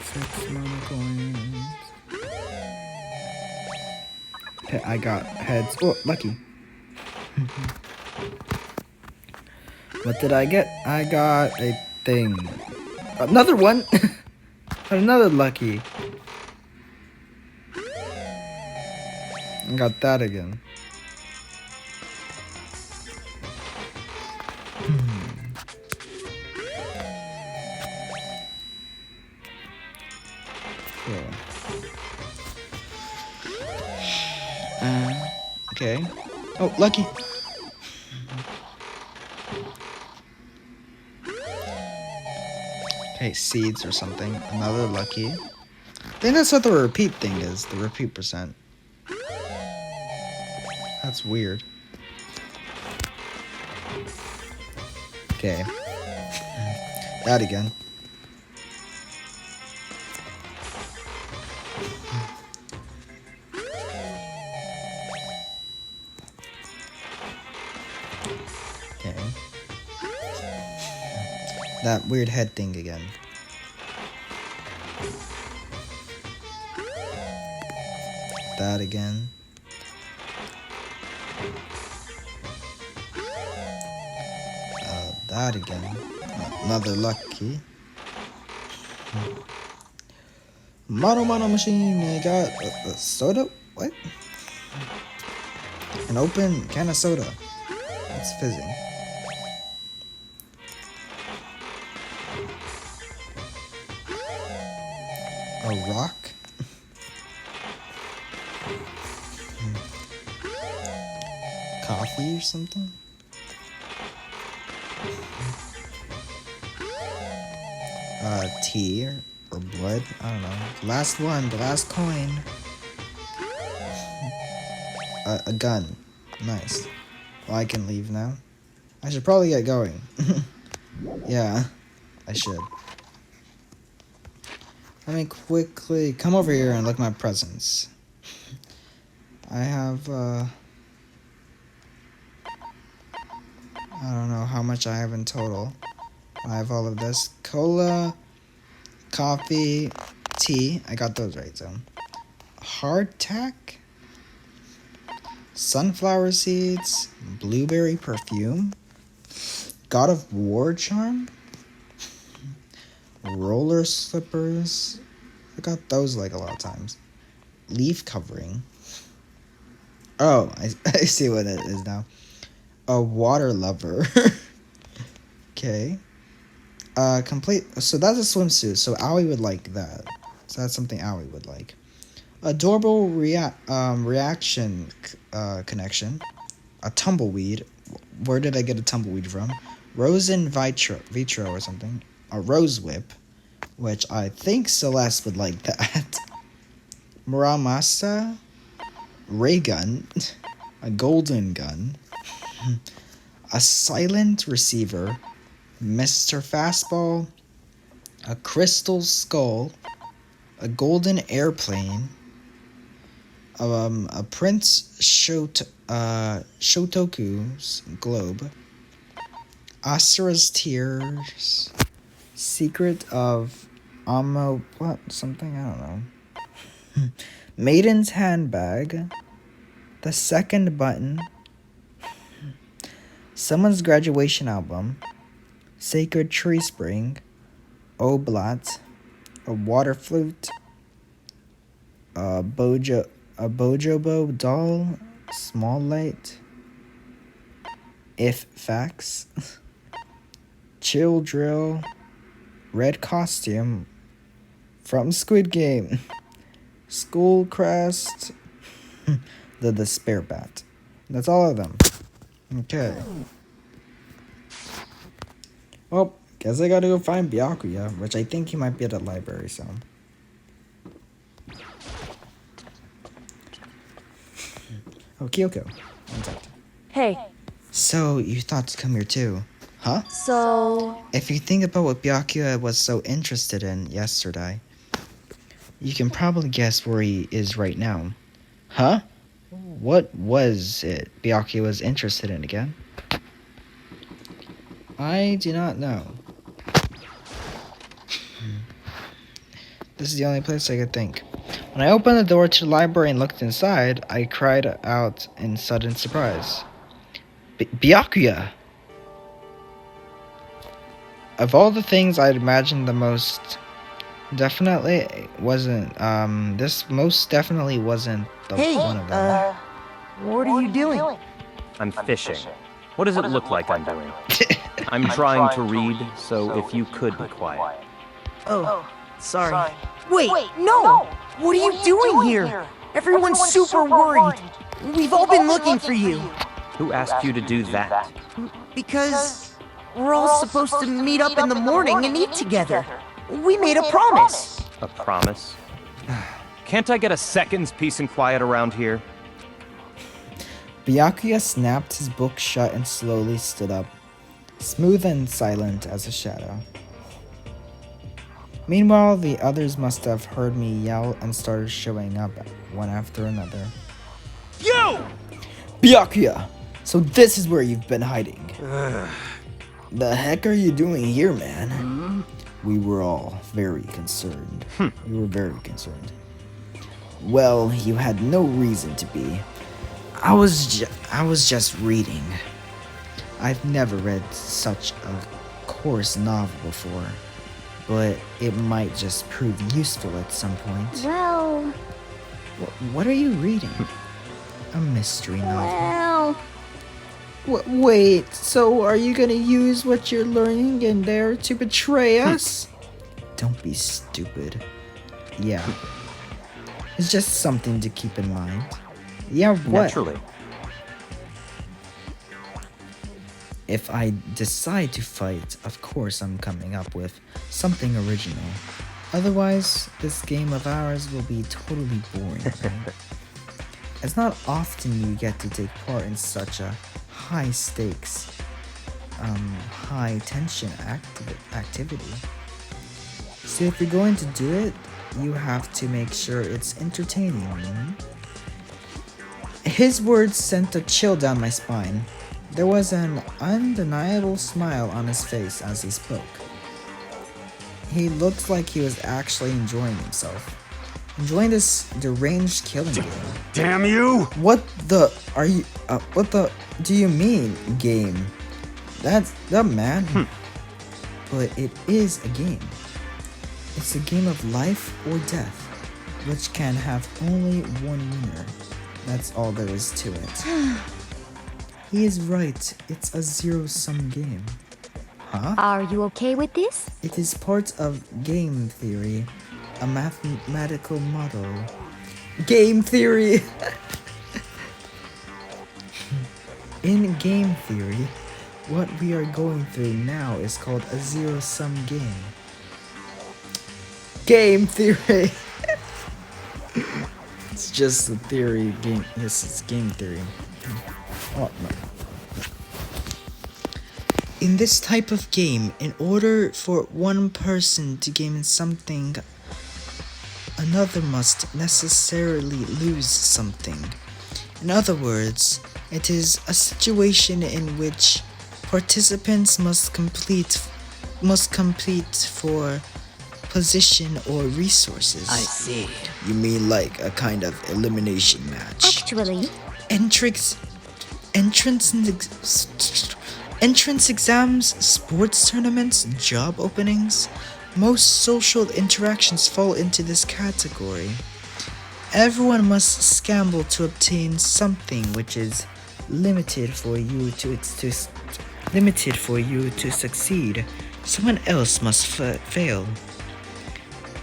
6 monocoins. Okay, I got heads. Oh, lucky. What did I get? I got a thing. Another one. Another lucky. I got that again. Okay. Oh, lucky. Okay, seeds or something. Another lucky. I think that's what the repeat thing is. The repeat percent. That's weird. Okay. That again. Okay. That weird head thing again. That again. That again. Another lucky. Mono machine. I got a soda. What? An open can of soda. It's fizzing. A rock. coffee or something? Tea or blood? I don't know. Last one, the last coin. A gun. Nice. Well, I can leave now. I should probably get going. Yeah, I should. Let me quickly come over here and look at my presents. I have, I don't know how much I have in total. I have all of this. Cola, coffee, tea. I got those right, so. Hardtack. Sunflower seeds. Blueberry perfume. God of War charm. Roller slippers. I got those like a lot of times. Leaf covering. Oh, I see what it is now. A water lover. Okay. Complete. So that's a swimsuit. So Aoi would like that. So that's something Aoi would like. Adorable reaction connection. A tumbleweed. Where did I get a tumbleweed from? Rosen vitro or something. A rose whip, which I think Celeste would like that. Muramasa. Ray gun. A golden gun. A silent receiver. Mr. Fastball. A crystal skull. A golden airplane. A Prince Shotoku's globe. Asura's tears. Secret of what? Something? I don't know. Maiden's handbag. The second button. Someone's graduation album. Sacred tree spring. Oblat. A water flute. A bojobo doll. Small light. If facts. Chill drill. Red costume. From Squid Game. School crest. The despair bat. That's all of them. Okay. Well, guess I gotta go find Byakuya, which I think he might be at the library, so. Oh, Kyoko. Hey, So, you thought to come here too? Huh? so... If you think about what Byakuya was so interested in yesterday, you can probably guess where he is right now. Huh? What was it Byakuya was interested in again? I do not know. This is the only place I could think. When I opened the door to the library and looked inside, I cried out in sudden surprise. Byakuya! Of all the things I'd imagined, the most definitely wasn't, this most definitely wasn't the one of them. What are you doing? I'm fishing. What does it look like I'm doing? I'm trying to read, so if you could be quiet. Oh, sorry. Wait, no! What are you doing here? Everyone's super worried. We've all been looking for you. Who asked you to do that? Because we're all supposed to meet up in the morning and eat together. We made a promise. A promise? Can't I get a second's peace and quiet around here? Byakuya snapped his book shut and slowly stood up, smooth and silent as a shadow. Meanwhile, the others must have heard me yell and started showing up one after another. You! Byakuya! So this is where you've been hiding. The heck are you doing here, man? We were all very concerned. We were very concerned. Well, you had no reason to be. I was just reading. I've never read such a coarse novel before, but it might just prove useful at some point. Well... What are you reading? A mystery novel. Well... Wait, so are you gonna use what you're learning in there to betray us? Don't be stupid. Yeah. It's just something to keep in mind. Yeah, what? Naturally. If I decide to fight, of course I'm coming up with something original. Otherwise, this game of ours will be totally boring. Right? It's not often you get to take part in such a high stakes, high tension activity. So if you're going to do it, you have to make sure it's entertaining. His words sent a chill down my spine. There was an undeniable smile on his face as he spoke. He looked like he was actually enjoying himself. Enjoying this deranged killing game. Damn you! What the do you mean, game? That's the man. But it is a game. It's a game of life or death, which can have only one winner. That's all there is to it. He is right. It's a zero-sum game. Huh? Are you okay with this? It is part of game theory, a mathematical model. Game theory! In game theory, what we are going through now is called a zero-sum game. Game theory! It's just a theory game. Yes, it's game theory. Oh, no. In this type of game, in order for one person to gain something, another must necessarily lose something. In other words, it is a situation in which participants must compete for position or resources. I see. You mean like a kind of elimination match? Actually, Entrance exams, sports tournaments, job openings. Most social interactions fall into this category. Everyone must scramble to obtain something which is limited for you to succeed. Someone else must fail.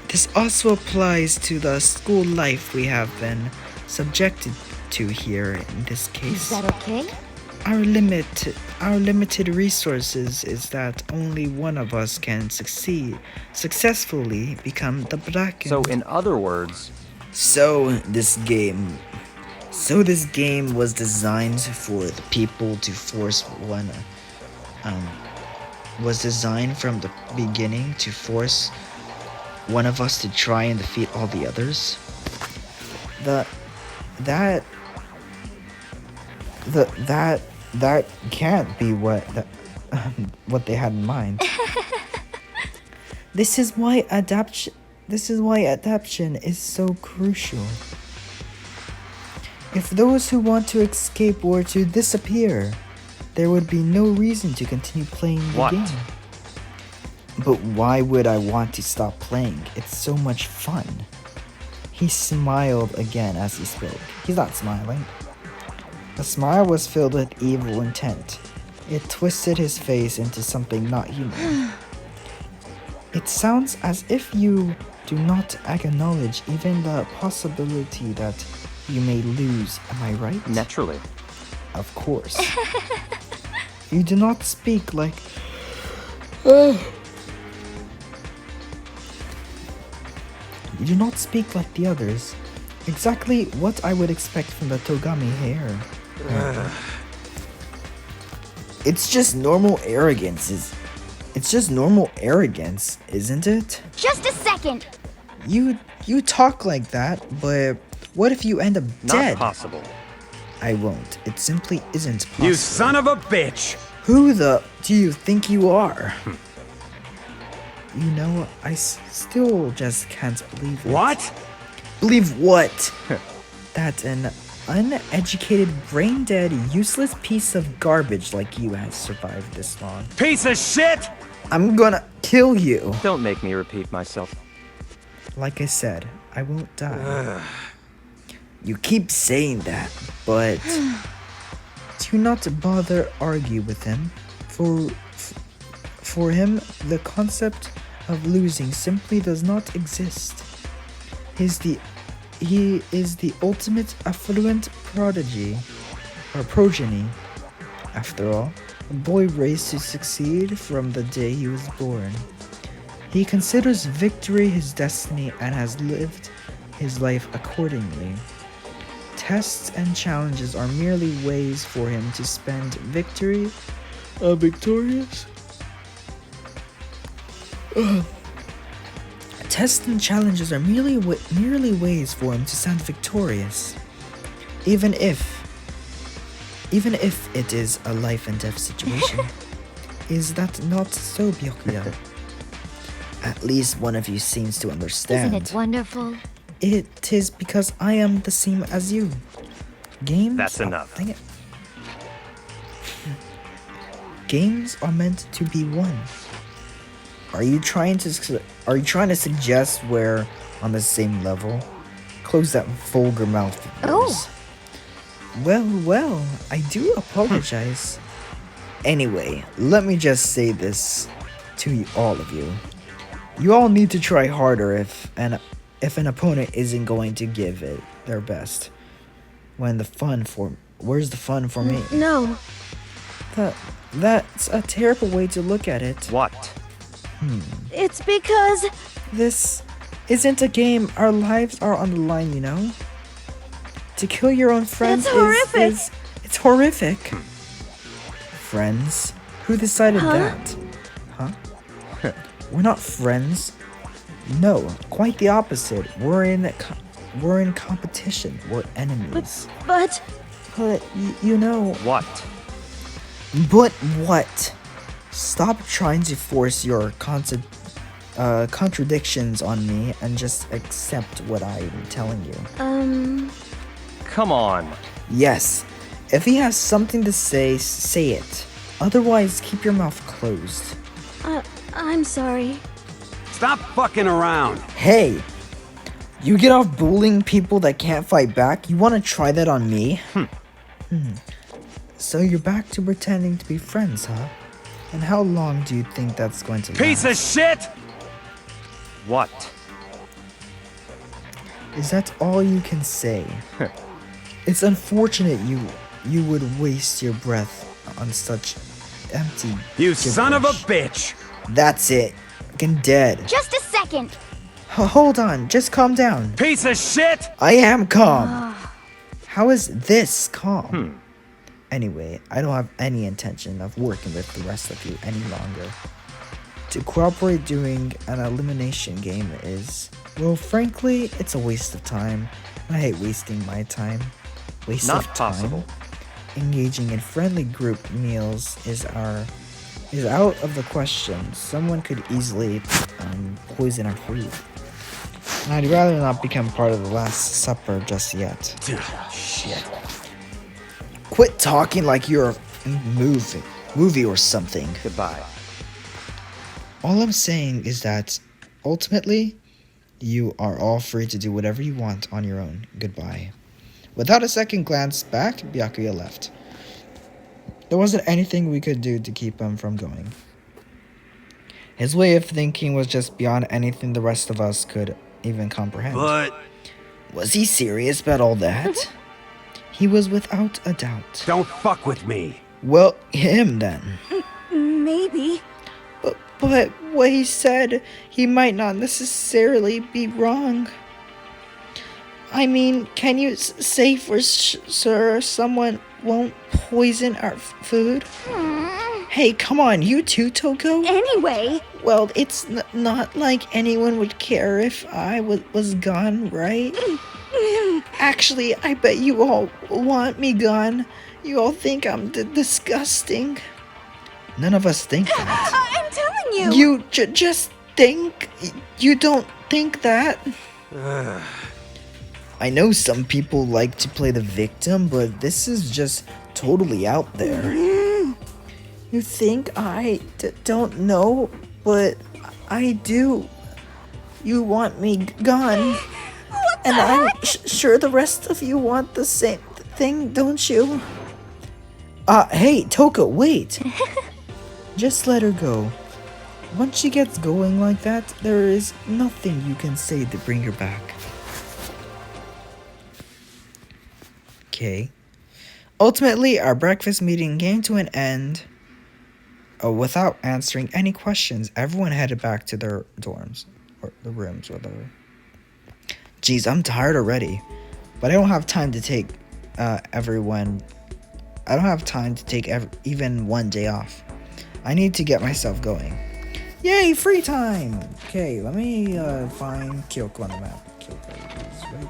This also applies to the school life we have been subjected to here in this case. is that okay? Our limited resources is that only one of us can successfully become the bracken. So, in other words, This game was designed for the people to force one. Was designed from the beginning to force one of us to try and defeat all the others. That can't be what they had in mind. This is why adaptation is so crucial. If those who want to escape were to disappear, there would be no reason to continue playing the game. But why would I want to stop playing? It's so much fun. He smiled again as he spoke. He's not smiling. The smile was filled with evil intent. It twisted his face into something not human. It sounds as if you do not acknowledge even the possibility that you may lose, am I right? naturally. Of course. You do not speak like... You do not speak like the others. Exactly what I would expect from the Togami hair. It's just normal arrogance, isn't it? Just a second! You talk like that, but what if you end up dead? Not possible. I won't. It simply isn't possible. You son of a bitch! Who the do you think you are? You know, I still just can't believe it. What? Believe what? That an uneducated, brain-dead, useless piece of garbage like you has survived this long. Piece of shit! I'm gonna kill you. Don't make me repeat myself. Like I said, I won't die. You keep saying that, but do not bother argue with him. For him, the concept of losing simply does not exist. He is the ultimate affluent progeny. After all, A boy raised to succeed from the day he was born. He considers victory his destiny and has lived his life accordingly. Tests and challenges are merely ways for him to spend victorious. Tests and challenges are merely ways for him to sound victorious, even if it is a life and death situation. Is that not so, Byakuya? At least one of you seems to understand. Isn't it wonderful? It is because I am the same as you. Games. That's enough. Dang it. Games are meant to be won. Are you trying to suggest we're on the same level? Close that vulgar mouth of yours. Well, I do apologize. Anyway, let me just say this to all of you. You all need to try harder if an opponent isn't going to give it their best. Where's the fun for me? No. That's a terrible way to look at it. What? It's because... This isn't a game. Our lives are on the line, you know? To kill your own friends It's horrific. It's horrific. Friends? Who decided that? Huh? We're not friends. No, quite the opposite. We're in competition. We're enemies. But... you know... What? But what? Stop trying to force your contradictions on me and just accept what I'm telling you. Come on. Yes. If he has something to say, say it. Otherwise, keep your mouth closed. I'm sorry. Stop fucking around. Hey! You get off bullying people that can't fight back? You want to try that on me? So you're back to pretending to be friends, huh? And how long do you think that's going to last? Piece of shit! What? Is that all you can say? It's unfortunate you would waste your breath on such empty You son of a gibberish. bitch! That's it. Fucking dead. Just a second. Hold on, just calm down. Piece of shit! I am calm. How is this calm? Anyway, I don't have any intention of working with the rest of you any longer. To cooperate doing an elimination game is, well, frankly, it's a waste of time. I hate wasting my time. Waste Not of time. possible. Engaging in friendly group meals is out of the question. Someone could easily poison our food. And I'd rather not become part of the Last Supper just yet. Shit. Quit talking like you're a movie or something. Goodbye. All I'm saying is that, ultimately, you are all free to do whatever you want on your own. Goodbye. Without a second glance back, Byakuya left. There wasn't anything we could do to keep him from going. His way of thinking was just beyond anything the rest of us could even comprehend. But Was he serious about all that? He was without a doubt. don't fuck with me. Well, him then. Maybe. But what he said, he might not necessarily be wrong. I mean, can you say for sure someone won't poison our food? Hey, come on, you too, Toko? Anyway. Well, it's not like anyone would care if I was gone, right? Actually, I bet you all want me gone. You all think I'm disgusting. None of us think that. I'm telling you. You just think. You don't think that. I know some people like to play the victim, but this is just totally out there. You think I don't know, but I do. You want me gone. And I'm sure the rest of you want the same thing, don't you? Hey, Toko, wait. Just let her go. Once she gets going like that, there is nothing you can say to bring her back. Okay. Ultimately, our breakfast meeting came to an end. Without answering any questions, everyone headed back to their dorms. Or the rooms, whatever. Geez, I'm tired already. But I don't have time to take everyone... I don't have time to take even one day off. I need to get myself going. Yay, free time! Okay, let me find Kyoko on the map. Kyoko is right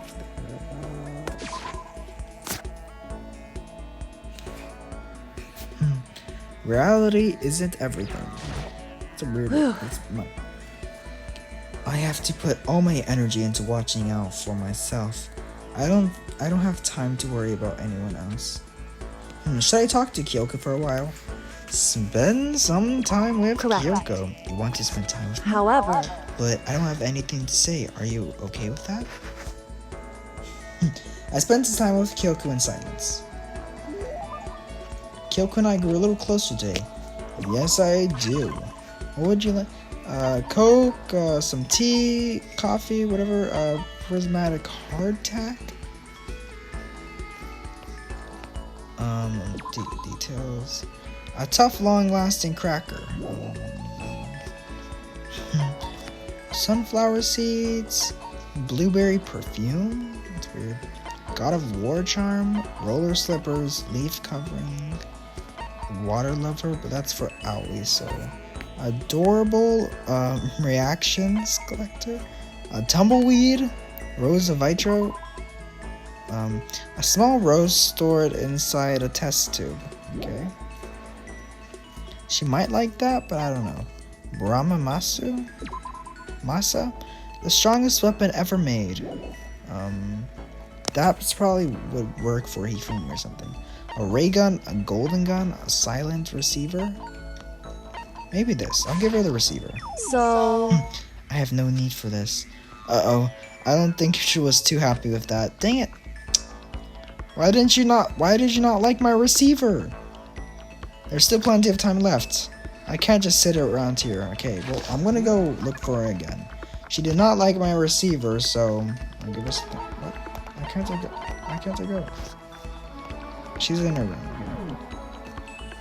there. Reality isn't everything. It's a weird... I have to put all my energy into watching out for myself. I don't have time to worry about anyone else. Should I talk to Kyoko for a while? Spend some time with Kyoko. You want to spend time with me? However, But I don't have anything to say. Are you okay with that? I spent some time with Kyoko in silence. Kyoko and I grew a little closer today. Yes, I do. What would you like? Coke, some tea, coffee, whatever. Prismatic hardtack. Details. A tough, long-lasting cracker. Sunflower seeds. Blueberry perfume. That's weird. God of War charm. Roller slippers. Leaf covering. Water lover, but that's for Aoi, so. Adorable reactions collector. A tumbleweed. Rose of vitro. A small rose stored inside a test tube. Okay. She might like that, but I don't know. Brahmamasu? Masa? The strongest weapon ever made. That's probably would work for Hifumi or something. A ray gun, a golden gun, a silent receiver. Maybe this. I'll give her the receiver. so I have no need for this. Uh-oh. I don't think she was too happy with that. Dang it. Why did you not like my receiver? There's still plenty of time left. I can't just sit around here. Okay, well, I'm gonna go look for her again. She did not like my receiver, so I'll give her something. What? Why can't I go? Why can't I go? She's in her room.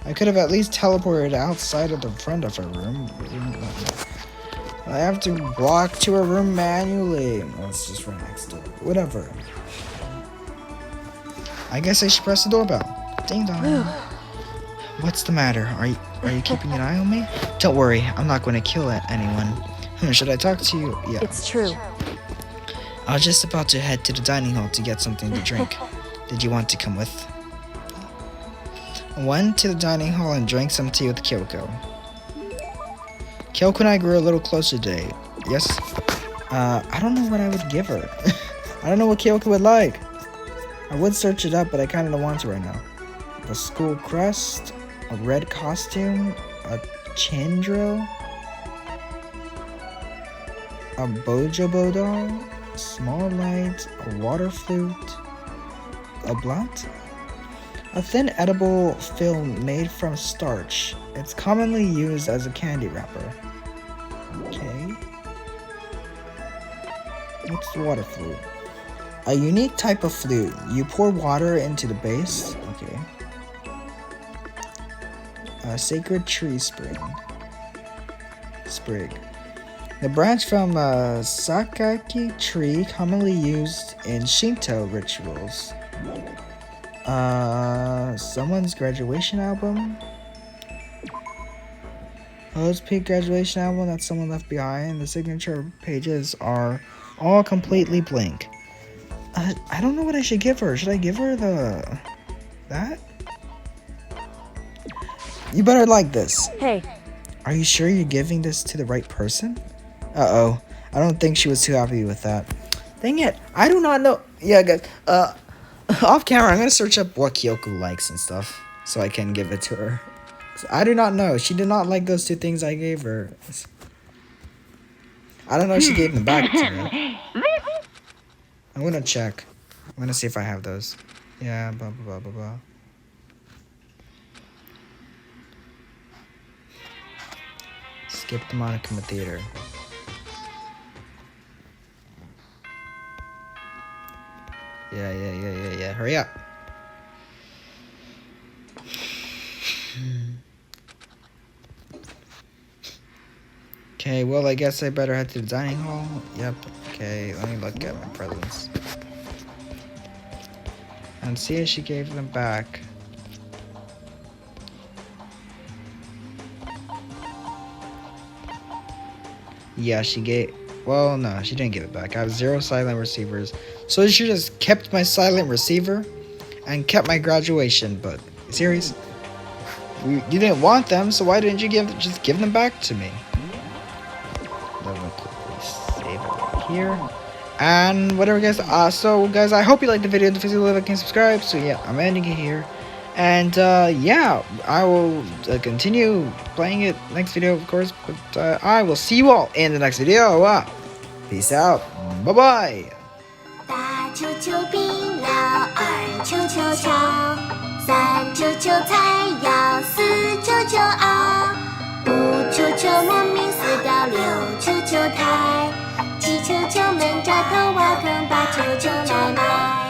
I could have at least teleported outside of the front of her room. I have to walk to her room manually. Well, it's just right next door. Whatever. I guess I should press the doorbell. Ding dong. What's the matter? Are you keeping an eye on me? Don't worry, I'm not going to kill anyone. Should I talk to you? Yeah. it's true. I was just about to head to the dining hall to get something to drink. Did you want to come with? I went to the dining hall and drank some tea with Kyoko. Kyoko and I grew a little closer today. Yes. I don't know what I would give her. I don't know what Kyoko would like. I would search it up, but I kind of don't want to right now. A school crest, a red costume, a chin drill, a bojobo doll, a small light, a water flute, a blunt, a thin edible film made from starch. It's commonly used as a candy wrapper. Okay. What's the water flute? A unique type of flute. You pour water into the base. Okay. A sacred tree sprig. The branch from a sakaki tree commonly used in Shinto rituals. Someone's graduation album. Post-peak graduation album that someone left behind. The signature pages are all completely blank. I don't know what I should give her. Should I give her that? You better like this. Hey, Are you sure you're giving this to the right person? Uh-oh. I don't think she was too happy with that. Dang it. I do not know. Yeah, guys. Off camera, I'm gonna search up what Kyoko likes and stuff so I can give it to her. So I do not know. She did not like those two things I gave her. I don't know if she gave them back to me. I'm gonna check. I'm gonna see if I have those. Yeah, blah, blah, blah, blah, blah. Skip the Monokuma Theater. Yeah. Hurry up. Okay, well, I guess I better head to the dining hall. Yep. Okay, let me look at my presents. And see if she gave them back. Yeah, she gave... Well, no, she didn't give it back. I have 0 silent receivers. So she just kept my silent receiver and kept my graduation. But, serious? You didn't want them, so why didn't you just give them back to me? Let me quickly save it right here. And whatever, guys. So, guys, I hope you liked the video. Don't forget to like and subscribe. So, yeah, I'm ending it here. And, yeah, I will continue playing it next video, of course. But I will see you all in the next video. Peace out. Bye-bye. 大球球冰了，二球球敲，三球球菜肴，四球球熬，五球球莫名死掉，六球球抬，七球球闷着头挖坑，八球球奶奶。